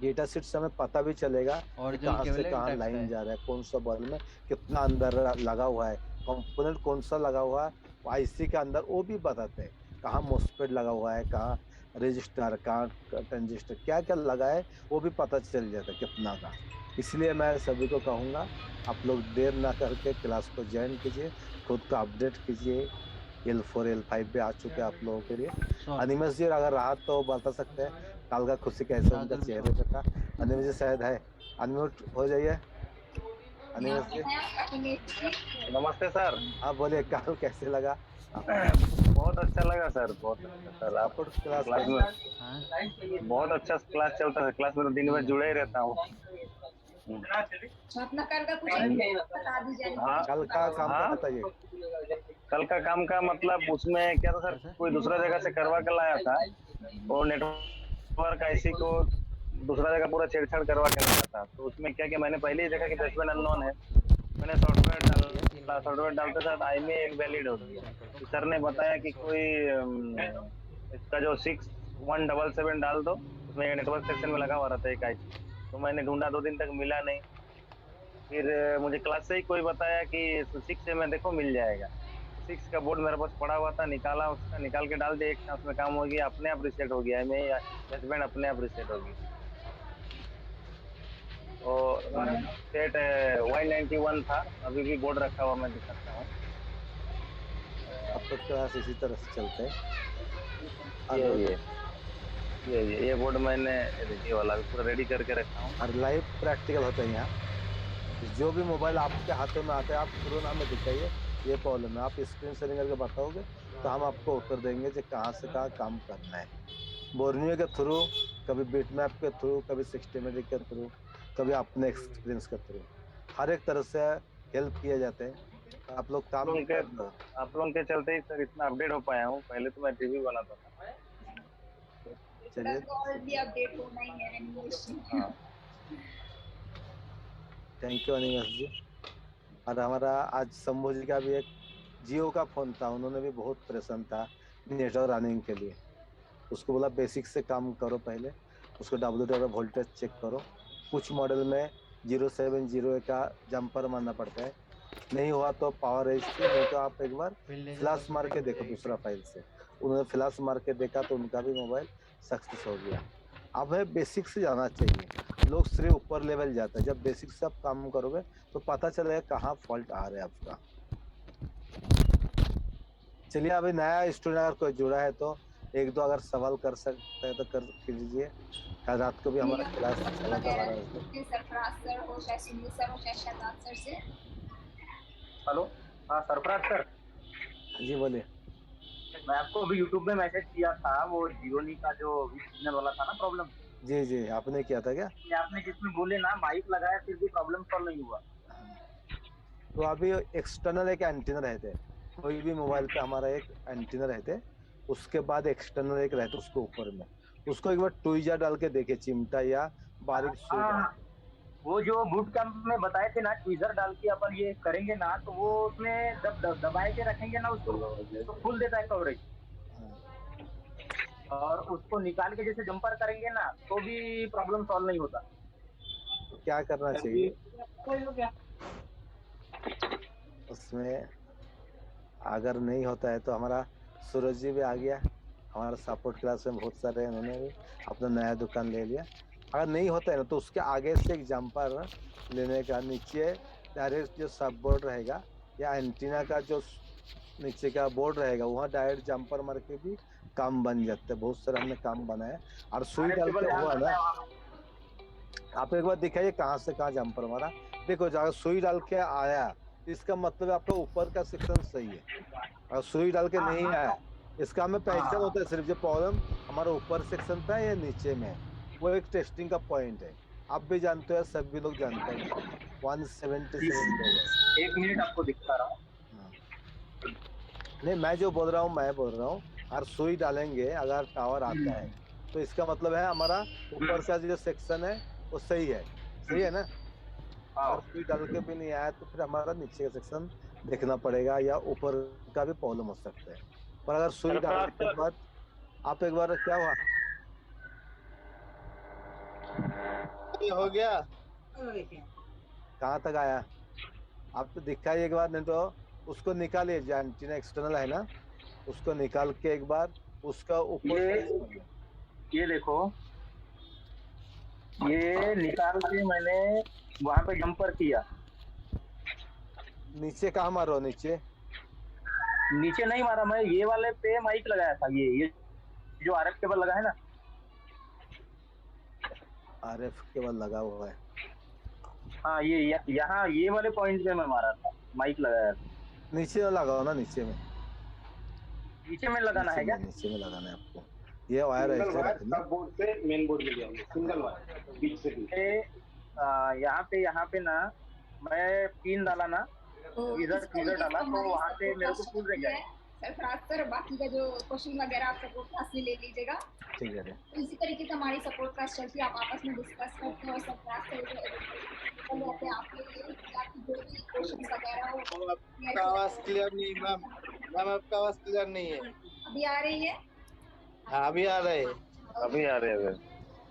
डेटा शीट से हमें पता भी चलेगा कहाँ से कहाँ लाइन जा रहा है, कौन सा बॉल में कितना अंदर लगा हुआ है, कंपोनेंट कौन सा लगा हुआ है आईसी के अंदर, वो भी बताते हैं, कहाँ मॉसफेट लगा हुआ है, कहाँ रजिस्टर, कहाँ ट्रांजिस्टर, क्या क्या लगा है, वो भी पता चल जाता है कितना का। इसलिए मैं सभी को कहूँगा, आप लोग देर ना करके क्लास को ज्वाइन कीजिए, खुद को अपडेट कीजिए। L4 L5 भी आ चुके हैं आप लोगों के लिए। अनिमेश जी अगर रहा तो बता सकते हैं काल का खुशी कैसे उनका चेहरे पे था। अनिमेश जी शायद है, अनम्यूट हो जाइए अनिमेश जी। नमस्ते सर। हाँ बोलिए, काल कैसे लगा? बहुत अच्छा लगा सर, बहुत अच्छा सर। आप क्लास क्लास में बहुत अच्छा क्लास चलता है, क्लास में तो दिन भर जुड़े ही रहता हूँ। तो अपना कल का कुछ बता दीजिए। हाँ, कल का काम हाँ? बताइए। कल का काम का मतलब उसमें क्या था सर, कोई दूसरा जगह से करवा के लाया था, और नेटवर्क आईसी को दूसरा जगह पूरा छेड़छाड़ करवा के लाया था। तो उसमें क्या मैंने पहले ही देखा कि बेसमेंट अननोन है, मैंने सॉफ्टवेयर डालते साथ आईएमईआई इनवैलिड हो गया। तो सर ने बताया कि कोई इसका जो 6177 डाल दो, उसमें नेटवर्क सेक्शन में लगा हुआ रहता है एक आईसी। तो मैंने ढूंढा, 2 दिन तक मिला नहीं। फिर मुझे क्लास से ही कोई बताया कि 6 में देखो मिल जाएगा। 6 का बोर्ड मेरे पास पड़ा हुआ था, निकाला, उसका निकाल के डाल दिया, एक चांस में काम हो गया, अपने आप रिसेट हो गया, मैं बेसबैंड अपने आप रिसेट हो गया। और सेट 191 था, अभी भी बोर्ड रखा हुआ, मैं दिखाता हूँ। अब तो क्लास इसी तरह से चलते हैं। ये बोर्ड मैंने ये वाला भी पूरा रेडी करके रखा हूँ। और लाइव प्रैक्टिकल होता है यहाँ। जो भी मोबाइल आपके हाथों में आता है, आप तुरंत हमें दिखाइए ये प्रॉब्लम है, आप स्क्रीन शेयरिंग करके बताओगे तो हम आपको उत्तर देंगे कि कहाँ से कहाँ काम करना है। बोर्नियो के थ्रू, कभी बिटमैप के थ्रू, कभी सिस्टमेटिक के थ्रू, कभी अपने एक्सपीरियंस के थ्रू, हर एक तरह से हेल्प किए जाते हैं। आप लोग काम आप लोगों के चलते ही सर इतना अपडेट हो पाया हूँ, पहले तो मैं टीवी बनाता था। चलिए, और भी अपडेट होना ही है एनिमेशन। थैंक यू अनिमेश जी। और हमारा आज शंभू जी का भी एक जियो का फोन था, उन्होंने भी बहुत परेशान था नेटवर्क रनिंग के लिए। उसको बोला बेसिक से काम करो, पहले उसको WWDD वोल्टेज चेक करो। कुछ मॉडल में 0708 का जंपर मारना पड़ता है, नहीं हुआ तो पावर रजिस्ट्री, नहीं तो आप एक बार फ्लैश मार के देखो दूसरा फाइल से। उन्होंने फ्लैश मार के देखा तो उनका भी मोबाइल सक्सेस हो गया। अब है बेसिक से जाना चाहिए, लोग सिर्फ ऊपर लेवल जाता है। जब बेसिक से आप काम करोगे तो पता चलेगा कहाँ फॉल्ट आ रहा है आपका। चलिए, अभी नया स्टूडेंट अगर कोई जुड़ा है तो 1-2 अगर सवाल कर सकते हैं तो कर कीजिए। कल रात को भी हमारा क्लास चला था 12 बजे। सरफराज सर हो, चाहे सुनील सर हो, चाहे शहजाद सर से। हेलो, हाँ सरफराज सर जी बोलिए। मैं आपको अभी यूट्यूब में मैसेज किया था, वो जियोनी का जो सिग्नल वाला था ना प्रॉब्लम। जी जी, आपने किया था क्या? आपने जिसमें बोले ना माइक लगाया फिर भी प्रॉब्लम सॉल्व नहीं हुआ। तो अभी एक्सटर्नल एक एंटीना रहते हैं, कोई भी मोबाइल पे हमारा एक एंटीना रहते हैं, उसके बाद एक्सटर्नल एक रहता है उसको ऊपर में, उसको एक बार ट्वीजर डाल के देखे, चिमटा या बारीक सुई डाल के। वो जो बूट कैंप में बताए थे ना, ट्वीजर डाल के अपन ये करेंगे ना, तो वो उसमें जब दबाए के रखेंगे ना उसको तो खुल देता है कवरेज, और उसको निकाल के जैसे जंपर करेंगे ना तो भी प्रॉब्लम सॉल्व नहीं होता। तो क्या करना चाहिए उसमें? अगर नहीं होता है तो हमारा सूरज जी भी आ गया, हमारा सपोर्ट क्लास में बहुत सारे, उन्होंने भी अपना नया दुकान ले लिया। अगर नहीं होता है ना तो उसके आगे से एक जंपर लेने का, नीचे डायरेक्ट जो सब बोर्ड रहेगा या एंटीना का जो नीचे का बोर्ड रहेगा वहाँ डायरेक्ट जंपर मार के भी काम बन जाता है। बहुत सारा हमने काम बनाया। और सुई डाल के हुआ ना, आप एक बार दिखाइए कहाँ से कहाँ जंपर मारा। देखो अगर सुई डाल के आया इसका मतलब आपका ऊपर का सेक्शन सही है, और सुई डाल के नहीं आया इसका हमें पहचान होता है सिर्फ जो प्रॉब्लम हमारा ऊपर सेक्शन पे है या नीचे में, वो एक टेस्टिंग का पॉइंट है। आप भी जानते हैं, सभी लोग जानते हैं। 177 एक मिनट आपको दिखा रहा हूँ। नहीं, मैं जो बोल रहा हूँ और सुई डालेंगे अगर टावर आता है तो इसका मतलब है हमारा ऊपर का जो सेक्शन है वो सही है ना। अगर सुई डाल के भी नहीं आया तो फिर हमारा नीचे का सेक्शन देखना पड़ेगा, या ऊपर का भी प्रॉब्लम हो सकता है। पर अगर सुई डालने के बाद आप एक बार, क्या हुआ, हो गया, कहाँ तक आया आप तो दिखाइए एक बार, नहीं तो उसको निकालिए, जो एंटीना एक्सटर्नल है ना उसको निकाल के एक बार उसका ऊपर ये देखो, ये निकाल के मैंने वहां पे जंपर किया। नीचे कहाँ मारो? नीचे नहीं मारा मैं, ये वाले पे माइक लगाया था। ये जो आरएफ केबल लगा है ना, आरएफ केबल लगा हुआ है। हाँ, ये यहाँ ये वाले पॉइंट पे मैं मारा था, माइक लगाया था। नीचे लगाओ ना, नीचे में नीचे में लगाना है क्या? नीचे में लगाना है आपको। ये वायर सिंगल ऐसे वायर रखना। सब बोर्ड से मेन बोर्ड में जाएंगे, सिंगल वायर बीच से भी। यहाँ पे ना मैं पिन डाला ना, तो ट्विजर इसको डाला, तो हमारी वहाँ पे सपोर्ट मेरे क्लास को फुल चलती रह है। सरफराज सर बाकी का जो क्वेश्चन वगैरह आप सपोर्ट क्लास में ले लीजिएगा। ठीक है। तो इसी तरीके से हमारी सपोर्ट क्लास चलती है, आप आपस में डिस्कस करते हैं और सरफराज सर जो अवेलेबल रहते हैं आपके लिए कि आपकी जो भी क्वेश्चंस वगैरह हो आपका आवाज क्लियर नहीं मैम, आपका आवाज क्लियर नहीं है। अभी आ रही है? हाँ अभी आ रहे हैं। अभी आ रहे हैं।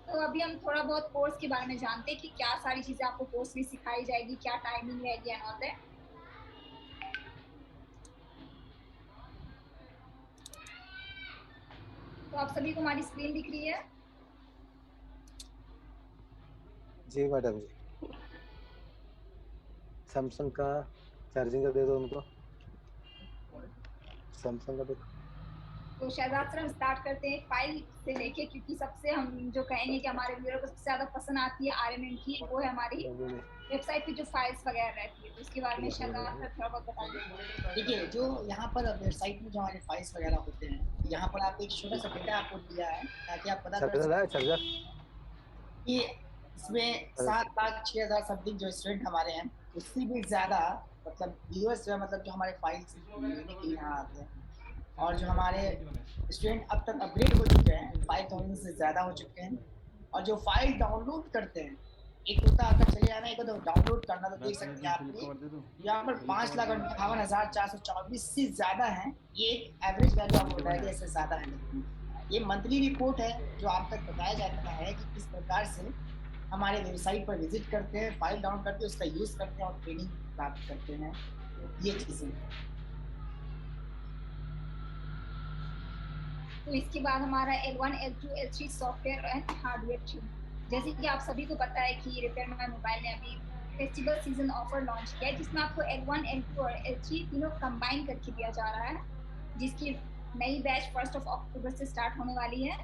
तो अभी हम थोड़ा बहुत कोर्स के बारे में जानते हैं कि क्या सारी चीजें आपको कोर्स में सिखाई जाएगी, क्या टाइमिंग रहेगी एंड ऑल दैट। तो आप सभी को हमारी स्क्रीन दिख रही है? जी मैडम जी। सैमसंग का चार्जिंग का दे दो उनको, सैमसंग का दे दो। तो शहजाद सर हम स्टार्ट करते हैं फाइल से लेके, क्योंकि सबसे हम जो कहेंगे कि हमारे व्यूअर को सबसे ज्यादा पसंद आती है आरएमएन की, वो है हमारी वेबसाइट की जो फाइल्स वगैरह रहती है। तो उसके बारे में शहजाद सर थोड़ा बहुत बताइए। देखिए, जो यहाँ पर वेबसाइट में जो हमारे फाइल्स वगैरह होते हैं, यहाँ पर आप एक छोटा सा डेटा आपको दिया है ताकि आप पता कर सकें कि इसमें 7,06,000 समथिंग जो स्टूडेंट हमारे हैं, उससे भी ज़्यादा मतलब व्यूअर्स जो है, मतलब जो हमारे फाइल्स लेने के लिए यहाँ आते हैं, और जो हमारे स्टूडेंट अब तक अपग्रेड हो चुके हैं, 5,000 से ज़्यादा हो चुके हैं, और जो फाइल डाउनलोड करते हैं, एक होता है आपका चले जाना, एक तो डाउनलोड करना। तो देख सकते हैं आप यहाँ पर 5,58,424 से ज़्यादा है। ये एक एवरेज वैल्यू आपको बताएगा, इससे ज़्यादा है। ये मंथली रिपोर्ट है जो आप तक बताया जाता है कि किस प्रकार से हमारे वेबसाइट पर विजिट करते हैं, फाइल डाउनलोड करते हैं, उसका यूज़ करते हैं और ट्रेनिंग प्राप्त करते हैं। ये चीज़ें। तो इसके बाद हमारा L1, L2, L3 software and hardware training. जैसे कि आप सभी को पता है कि रिपेयर माय मोबाइल ने अभी फेस्टिवल सीजन ऑफर लॉन्च किया है, जिसमें आपको L1, L2 और L3 तीनों कंबाइन करके दिया जा रहा है, जिसकी नई बैच 1 अक्टूबर से स्टार्ट होने वाली है।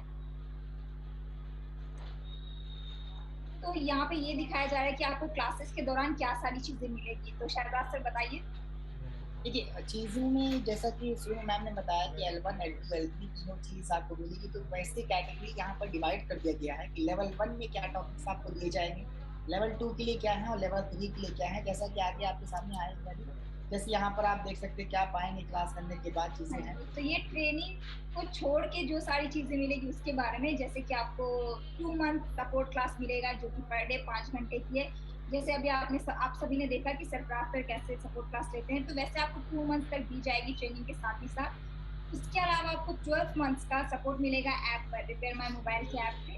तो यहाँ पे ये दिखाया जा रहा है कि आपको क्लासेस के दौरान क्या सारी चीजें मिलेगी। तो शहजाद सर बताइए। देखिए, चीज़ों में जैसा कि सुनील मैम ने बताया कि L1, L2, L3 तीनों चीज़ आपको मिलेगी, तो वैसे कैटेगरी यहाँ पर डिवाइड कर दिया गया है कि लेवल 1 में क्या टॉपिक्स आपको दिए जाएंगे, लेवल 2 के लिए क्या है और लेवल 3 के लिए क्या है, जैसा कि आगे आपके सामने आएगा। जैसे यहाँ पर आप देख सकते हैं क्या पाएंगे क्लास करने के बाद चीज़ें हैं। तो ये ट्रेनिंग को छोड़ के जो सारी चीजें मिलेगी उसके बारे में, जैसे कि आपको 2 मंथ सपोर्ट क्लास मिलेगा जो कि पर डे 5 घंटे की है। जैसे अभी आप सभी ने देखा कि सरफराज सर कैसे सपोर्ट क्लास लेते हैं, तो वैसे आपको 2 मंथ तक दी जाएगी ट्रेनिंग के साथ ही साथ। इसके अलावा आपको 12 मंथ्स का सपोर्ट मिलेगा ऐप पर, रिपेयर माय मोबाइल के ऐप पे।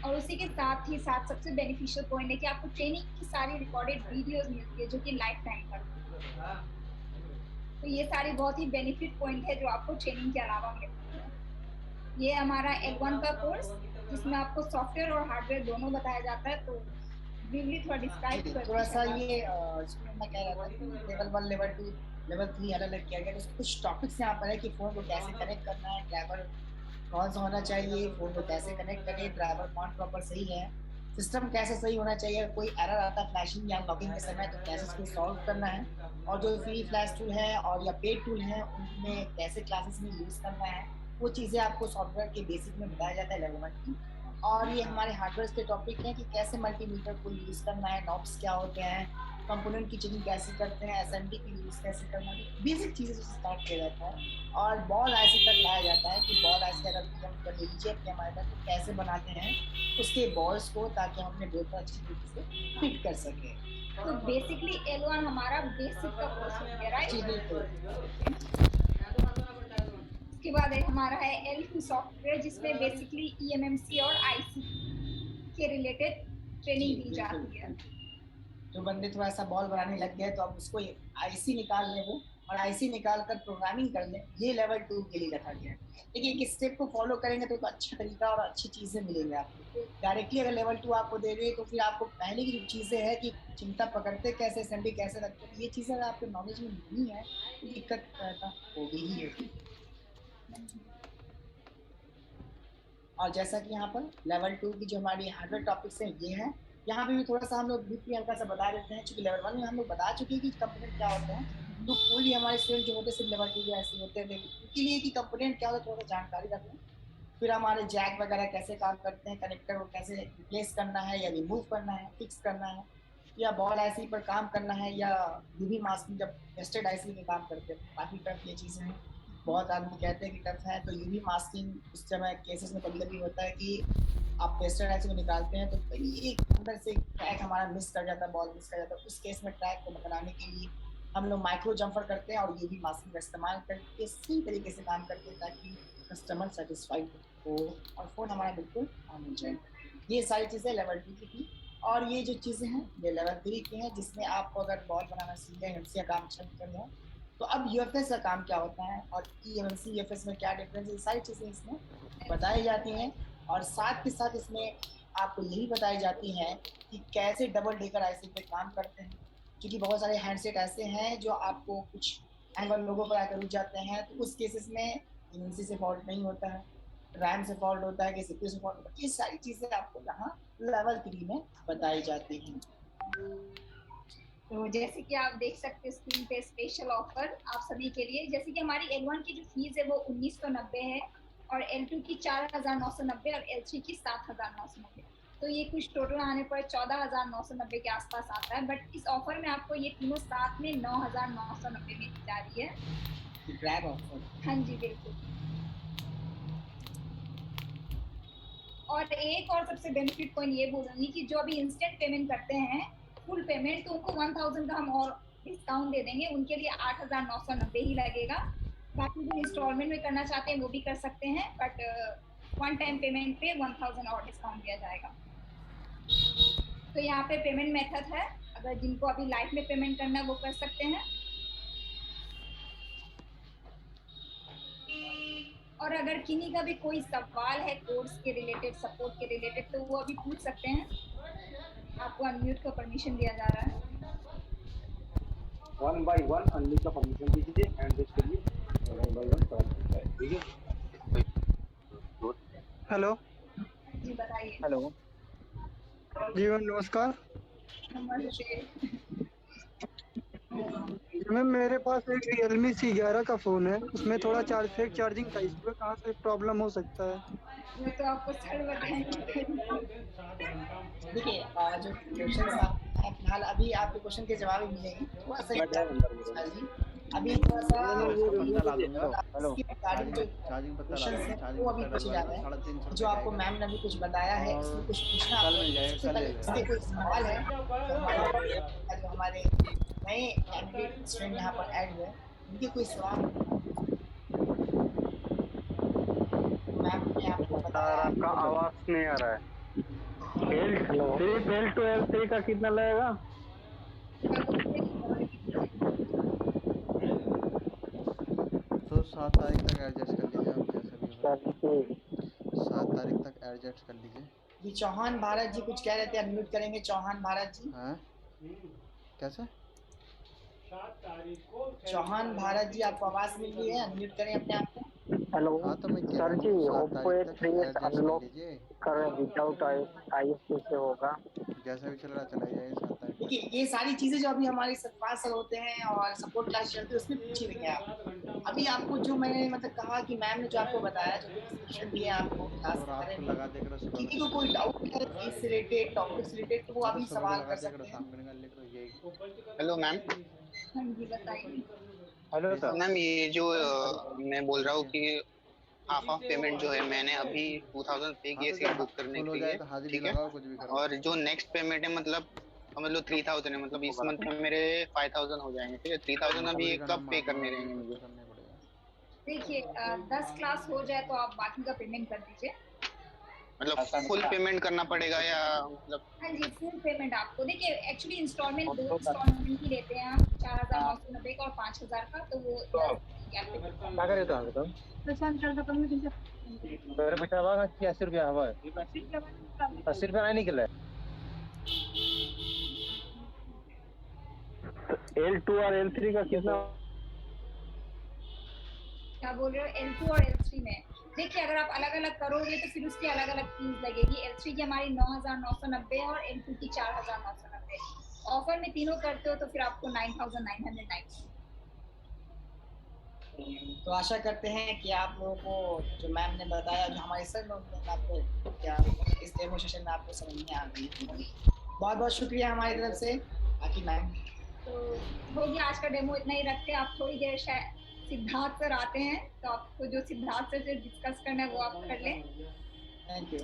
और उसी के साथ ही साथ सबसे बेनिफिशियल पॉइंट है कि आपको ट्रेनिंग की सारी रिकॉर्डेड वीडियोस मिलती है जो कि लाइफ टाइम पर। तो ये सारी बहुत ही बेनिफिट पॉइंट है जो आपको ट्रेनिंग के अलावा मिलती है। ये हमारा L1 का कोर्स, जिसमें आपको सॉफ्टवेयर और हार्डवेयर दोनों बताया जाता है। तो ब्रीफली थोड़ा डिस्क्राइब कर थोड़ा सा ये मैं कह रहा था कि लेवल 1, लेवल 2, लेवल 3 अलग-अलग किया गया। तो कुछ टॉपिक्स यहाँ पर है कि फ़ोन को कैसे कनेक्ट करना है, ड्राइवर कौन सा होना चाहिए, फ़ोन को कैसे कनेक्ट करें, ड्राइवर कौन प्रॉपर सही है, सिस्टम कैसे सही होना चाहिए, कोई एरर आता है फ्लैशिंग या लॉगिंग के समय तो कैसे उसको सॉल्व करना है, और जो फ्री फ्लैश टूल है और या पेड टूल है उनमें कैसे क्लासेस में यूज़ करना है, वो चीज़ें आपको सॉफ्टवेयर के बेसिक में बताया जाता है लेवल 1 की। और ये हमारे हार्डवेयर के टॉपिक हैं कि कैसे मल्टीमीटर को यूज़ करना है, नॉब्स क्या होते हैं, कंपोनेंट की चेकिंग कैसे करते हैं, एसएमडी की यूज़ कैसे करना है, बेसिक चीज़ें से स्टार्ट किया जाता है। और बॉल आईसी तक लाया जाता है कि बॉल आईसी अगर हम कर लीजिए अपने हमारे तो कैसे बनाते हैं उसके बॉल्स को, ताकि हम अपने बोर्ड पर अच्छी तरीके से फिट कर सकें। तो बेसिकली L1 हमारा बेसिक का कोर्स हो गया, राइट? जी बिल्कुल। उसके बाद हमारा है L2 सॉफ्टवेयर, जिसमें बेसिकली EMMC और IC के रिलेटेड ट्रेनिंग दी जाती है। जो बंदे थोड़ा सा बॉल बनाने लग गए तो अब उसको IC निकाल ले वो, और IC निकाल कर प्रोग्रामिंग कर ले, ये लेवल 2 के लिए रखा गया है। देखिए, एक स्टेप को फॉलो करेंगे तो एक अच्छा तरीका और अच्छी चीज़ें मिलेंगे आपको। डायरेक्टली अगर लेवल 2 आपको दे रहे तो फिर आपको पहले की जो चीज़ें हैं कि चिमटा पकड़ते कैसे, असेंबली कैसे रखते, ये चीज़ें अगर आपके नॉलेज में नहीं है तो दिक्कत पैदा होगी ही होगी। और जैसा कि यहाँ पर लेवल 2 की जो हमारी हार्डवेयर टॉपिक्स हैं ये हैं, यहाँ पे भी थोड़ा सा हम लोग ब्रीफ में हल्का सा बता देते हैं, चूँकि लेवल 1 में हम लोग बता चुके हैं कि कंपोनेंट क्या होता है, तो कोई भी हमारे स्टूडेंट जो होते हैं सिर्फ लेवल 2 या ऐसे होते हैं, उनके लिए कि कंपोनेंट क्या होता है थोड़ा सा जानकारी रख लें। फिर हमारे जैक वगैरह कैसे काम करते हैं, कनेक्टर को कैसे रिप्लेस करना है या रिमूव करना है, फिक्स करना है, या बॉल आईसी पर काम करना है, या यूवी मास्किंग जब टेस्टेड आईसी में काम करते हैं। काफ़ी टफ ये चीज़ें हैं, बहुत आदमी कहते हैं कि टफ है, तो यूवी मास्किंग उस समय केसेस में कभी कभी होता है कि आप टेस्टेड आईसी को निकालते हैं तो कहीं एक अंदर से ट्रैक हमारा मिस कर जाता है, बॉल मिस कर जाता है। उस केस में ट्रैक को बनाने के लिए हम लोग माइक्रो जम्पर करते हैं और यूवी मास्किंग का इस्तेमाल करके इसी तरीके से काम करते हैं ताकि कस्टमर सेटिस्फाइड हो और फ़ोन हमारा बिल्कुल ऑन हो जाए। ये सारी चीज़ें लेवल 2 की थी, और ये जो चीज़ें हैं ये लेवल 3 की हैं, जिसमें आपको अगर बॉल बनाना सीख गए, एमसी का काम अच्छा कर लिया, तो अब यूएफएस का काम क्या होता है और ईएमसी यूएफएस में क्या डिफरेंस है, ये सारी चीज़ें इसमें बताई जाती हैं। और साथ के साथ इसमें आपको यही बताई जाती हैं कि कैसे डबल डेकर आईसी पे काम करते हैं, क्योंकि बहुत सारे हैंडसेट ऐसे हैं जो आपको कुछ एंगल लोगों पर आकर रुक जाते हैं, तो उस केसेस में एमसी से फॉल्ट नहीं होता है, रैम से फॉल्ट होता है कि सीपीयू से फॉल्ट होता है। ये सारी चीज़ें आपको यहाँ लेवल 3 में बताई जाती हैं। तो जैसे कि आप देख सकते हैं स्क्रीन पे स्पेशल ऑफर आप सभी के लिए, जैसे कि हमारी L1 की जो फीस है वो 1990 है और L2 की 4990 और L3 की 7990। तो ये कुछ टोटल आने पर 14990 के आसपास आता है, बट इस ऑफर में आपको ये तीनों साथ में 9990 में दी जा रही है। Grab offer. हाँ जी बिल्कुल। और एक और सबसे बेनिफिट पॉइंट ये बोलूँगी कि जो अभी इंस्टेंट पेमेंट करते हैं फुल पेमेंट, तो उनको 1000 का हम और डिस्काउंट दे देंगे, उनके लिए 8990 ही लगेगा। बाकी जो इंस्टॉलमेंट में करना चाहते हैं वो भी कर सकते हैं, बट वन टाइम पेमेंट पे 1000 और डिस्काउंट दिया जाएगा। तो यहाँ पे पेमेंट मेथड है, अगर जिनको अभी लाइफ में पेमेंट करना है वो कर सकते हैं, और अगर किन्हीं का भी कोई सवाल है कोर्स के रिलेटेड, सपोर्ट के रिलेटेड, तो वो अभी पूछ सकते हैं। आपको अनम्यूट का परमिशन दिया जा रहा है। 1 by 1 अनम्यूट का परमिशन दीजिए, हैंड रेज करिए, 1 by 1 ठीक है। हेलो जी बताइए। हेलो जी मैम नमस्कार। नमस्ते मैम मेरे पास एक Realme C11 का फ़ोन है, उसमें थोड़ा चार्जिंग का इशू है, कहाँ से प्रॉब्लम हो सकता है? मैं तो आपको सर बताएंगे। देखिए जो क्वेश्चन आप फिलहाल अभी आपके क्वेश्चन के जवाब ही मिलेंगे, थोड़ा सा अभी थोड़ा सा क्वेश्चन है वो अभी पूछे जा रहे हैं, जो आपको मैम ने अभी कुछ बताया है इसमें कुछ पूछना कोई सवाल है जो हमारे नए कैंडिडेट स्टूडेंट यहाँ पर ऐड हुए, उनके कोई सवाल मैम ने आपको बताया। आपका आवाज नहीं आ रहा है। L2 L3 का कितना लगेगा? तो 7 तारीख तक एडजस्ट कर लीजिए आप, जैसा भी होगा 7 तारीख तक एडजस्ट कर लीजिए। जी चौहान भारत जी कुछ कह रहे थे, अनम्यूट करेंगे चौहान भारत जी। हाँ कैसे? चौहान भारत जी आपको आवाज मिल रही है, अनम्यूट करें अपने आप को। हेलो सर जी, ओप्पो A3s अनलॉक कर विदाउट ISP से होगा, जैसा भी चल रहा चला जाए 7 तारीख। देखिए ये सारी चीजें जो अभी हमारे सत्पाल सर होते हैं और सपोर्ट क्लास चलती है उसमें पूछी रही आप। अभी आपको जो मैंने मतलब कहा कि मैम ने जो आपको बताया, जो डिस्क्रिप्शन दिए आपको क्लास लगा देकर किसी को कोई डाउट है इस रिलेटेड टॉपिक से रिलेटेड, तो वो अभी सवाल कर सकते हैं। Hello ma'am. हाँ जी बताइए। हेलो सर मैम, ये जो मैं बोल रहा हूँ कि हाफ ऑफ पेमेंट जो है मैंने अभी 2000 पे किया सीट बुक करने के लिए, ठीक है, और जो नेक्स्ट पेमेंट है मतलब 3000 है, मतलब इस मंथ में मेरे 5000 हो जाएंगे, ठीक है। 3000 अभी कब पे करने रहेंगे मुझे? देखिए 10 क्लास हो जाए तो आप बाकी का पेमेंट कर दीजिए। मतलब फुल पेमेंट करना पड़ेगा या मतलब? हाँ जी फुल पेमेंट आपको, देखिए एक्चुअली इंस्टॉलमेंट 2 इंस्टॉलमेंट ही लेते हैं हम, 4990 का और 5000 का, तो वो क्या करे तो आगे मेरे पैसा हवा 80 रुपया हवा है, 80 रुपया नहीं निकला है। L2 और L3 का कितना? क्या बोल रहे हो? L2 और L3 में देखिए अगर आप अलग अलग करोगे तो फिर उसकी अलग अलग फीस लगेगी। L3 की हमारी 9,990 है और L2 की 4,990। ऑफर में तीनों करते हो तो फिर आपको 9,990। तो आशा करते हैं कि आप लोगों को जो मैम ने बताया, जो हमारे सर लोग ने आपको क्या इस डेमो सेशन में आपको समझ में आ गई। बहुत बहुत शुक्रिया हमारी तरफ से आकी मैम। तो हो गया आज का डेमो, इतना ही रखते हैं। आप थोड़ी देर शायद सिद्धार्थ सर आते हैं तो आपको जो सिद्धार्थ सर से डिस्कस करना है वो आप कर लें। Thank you.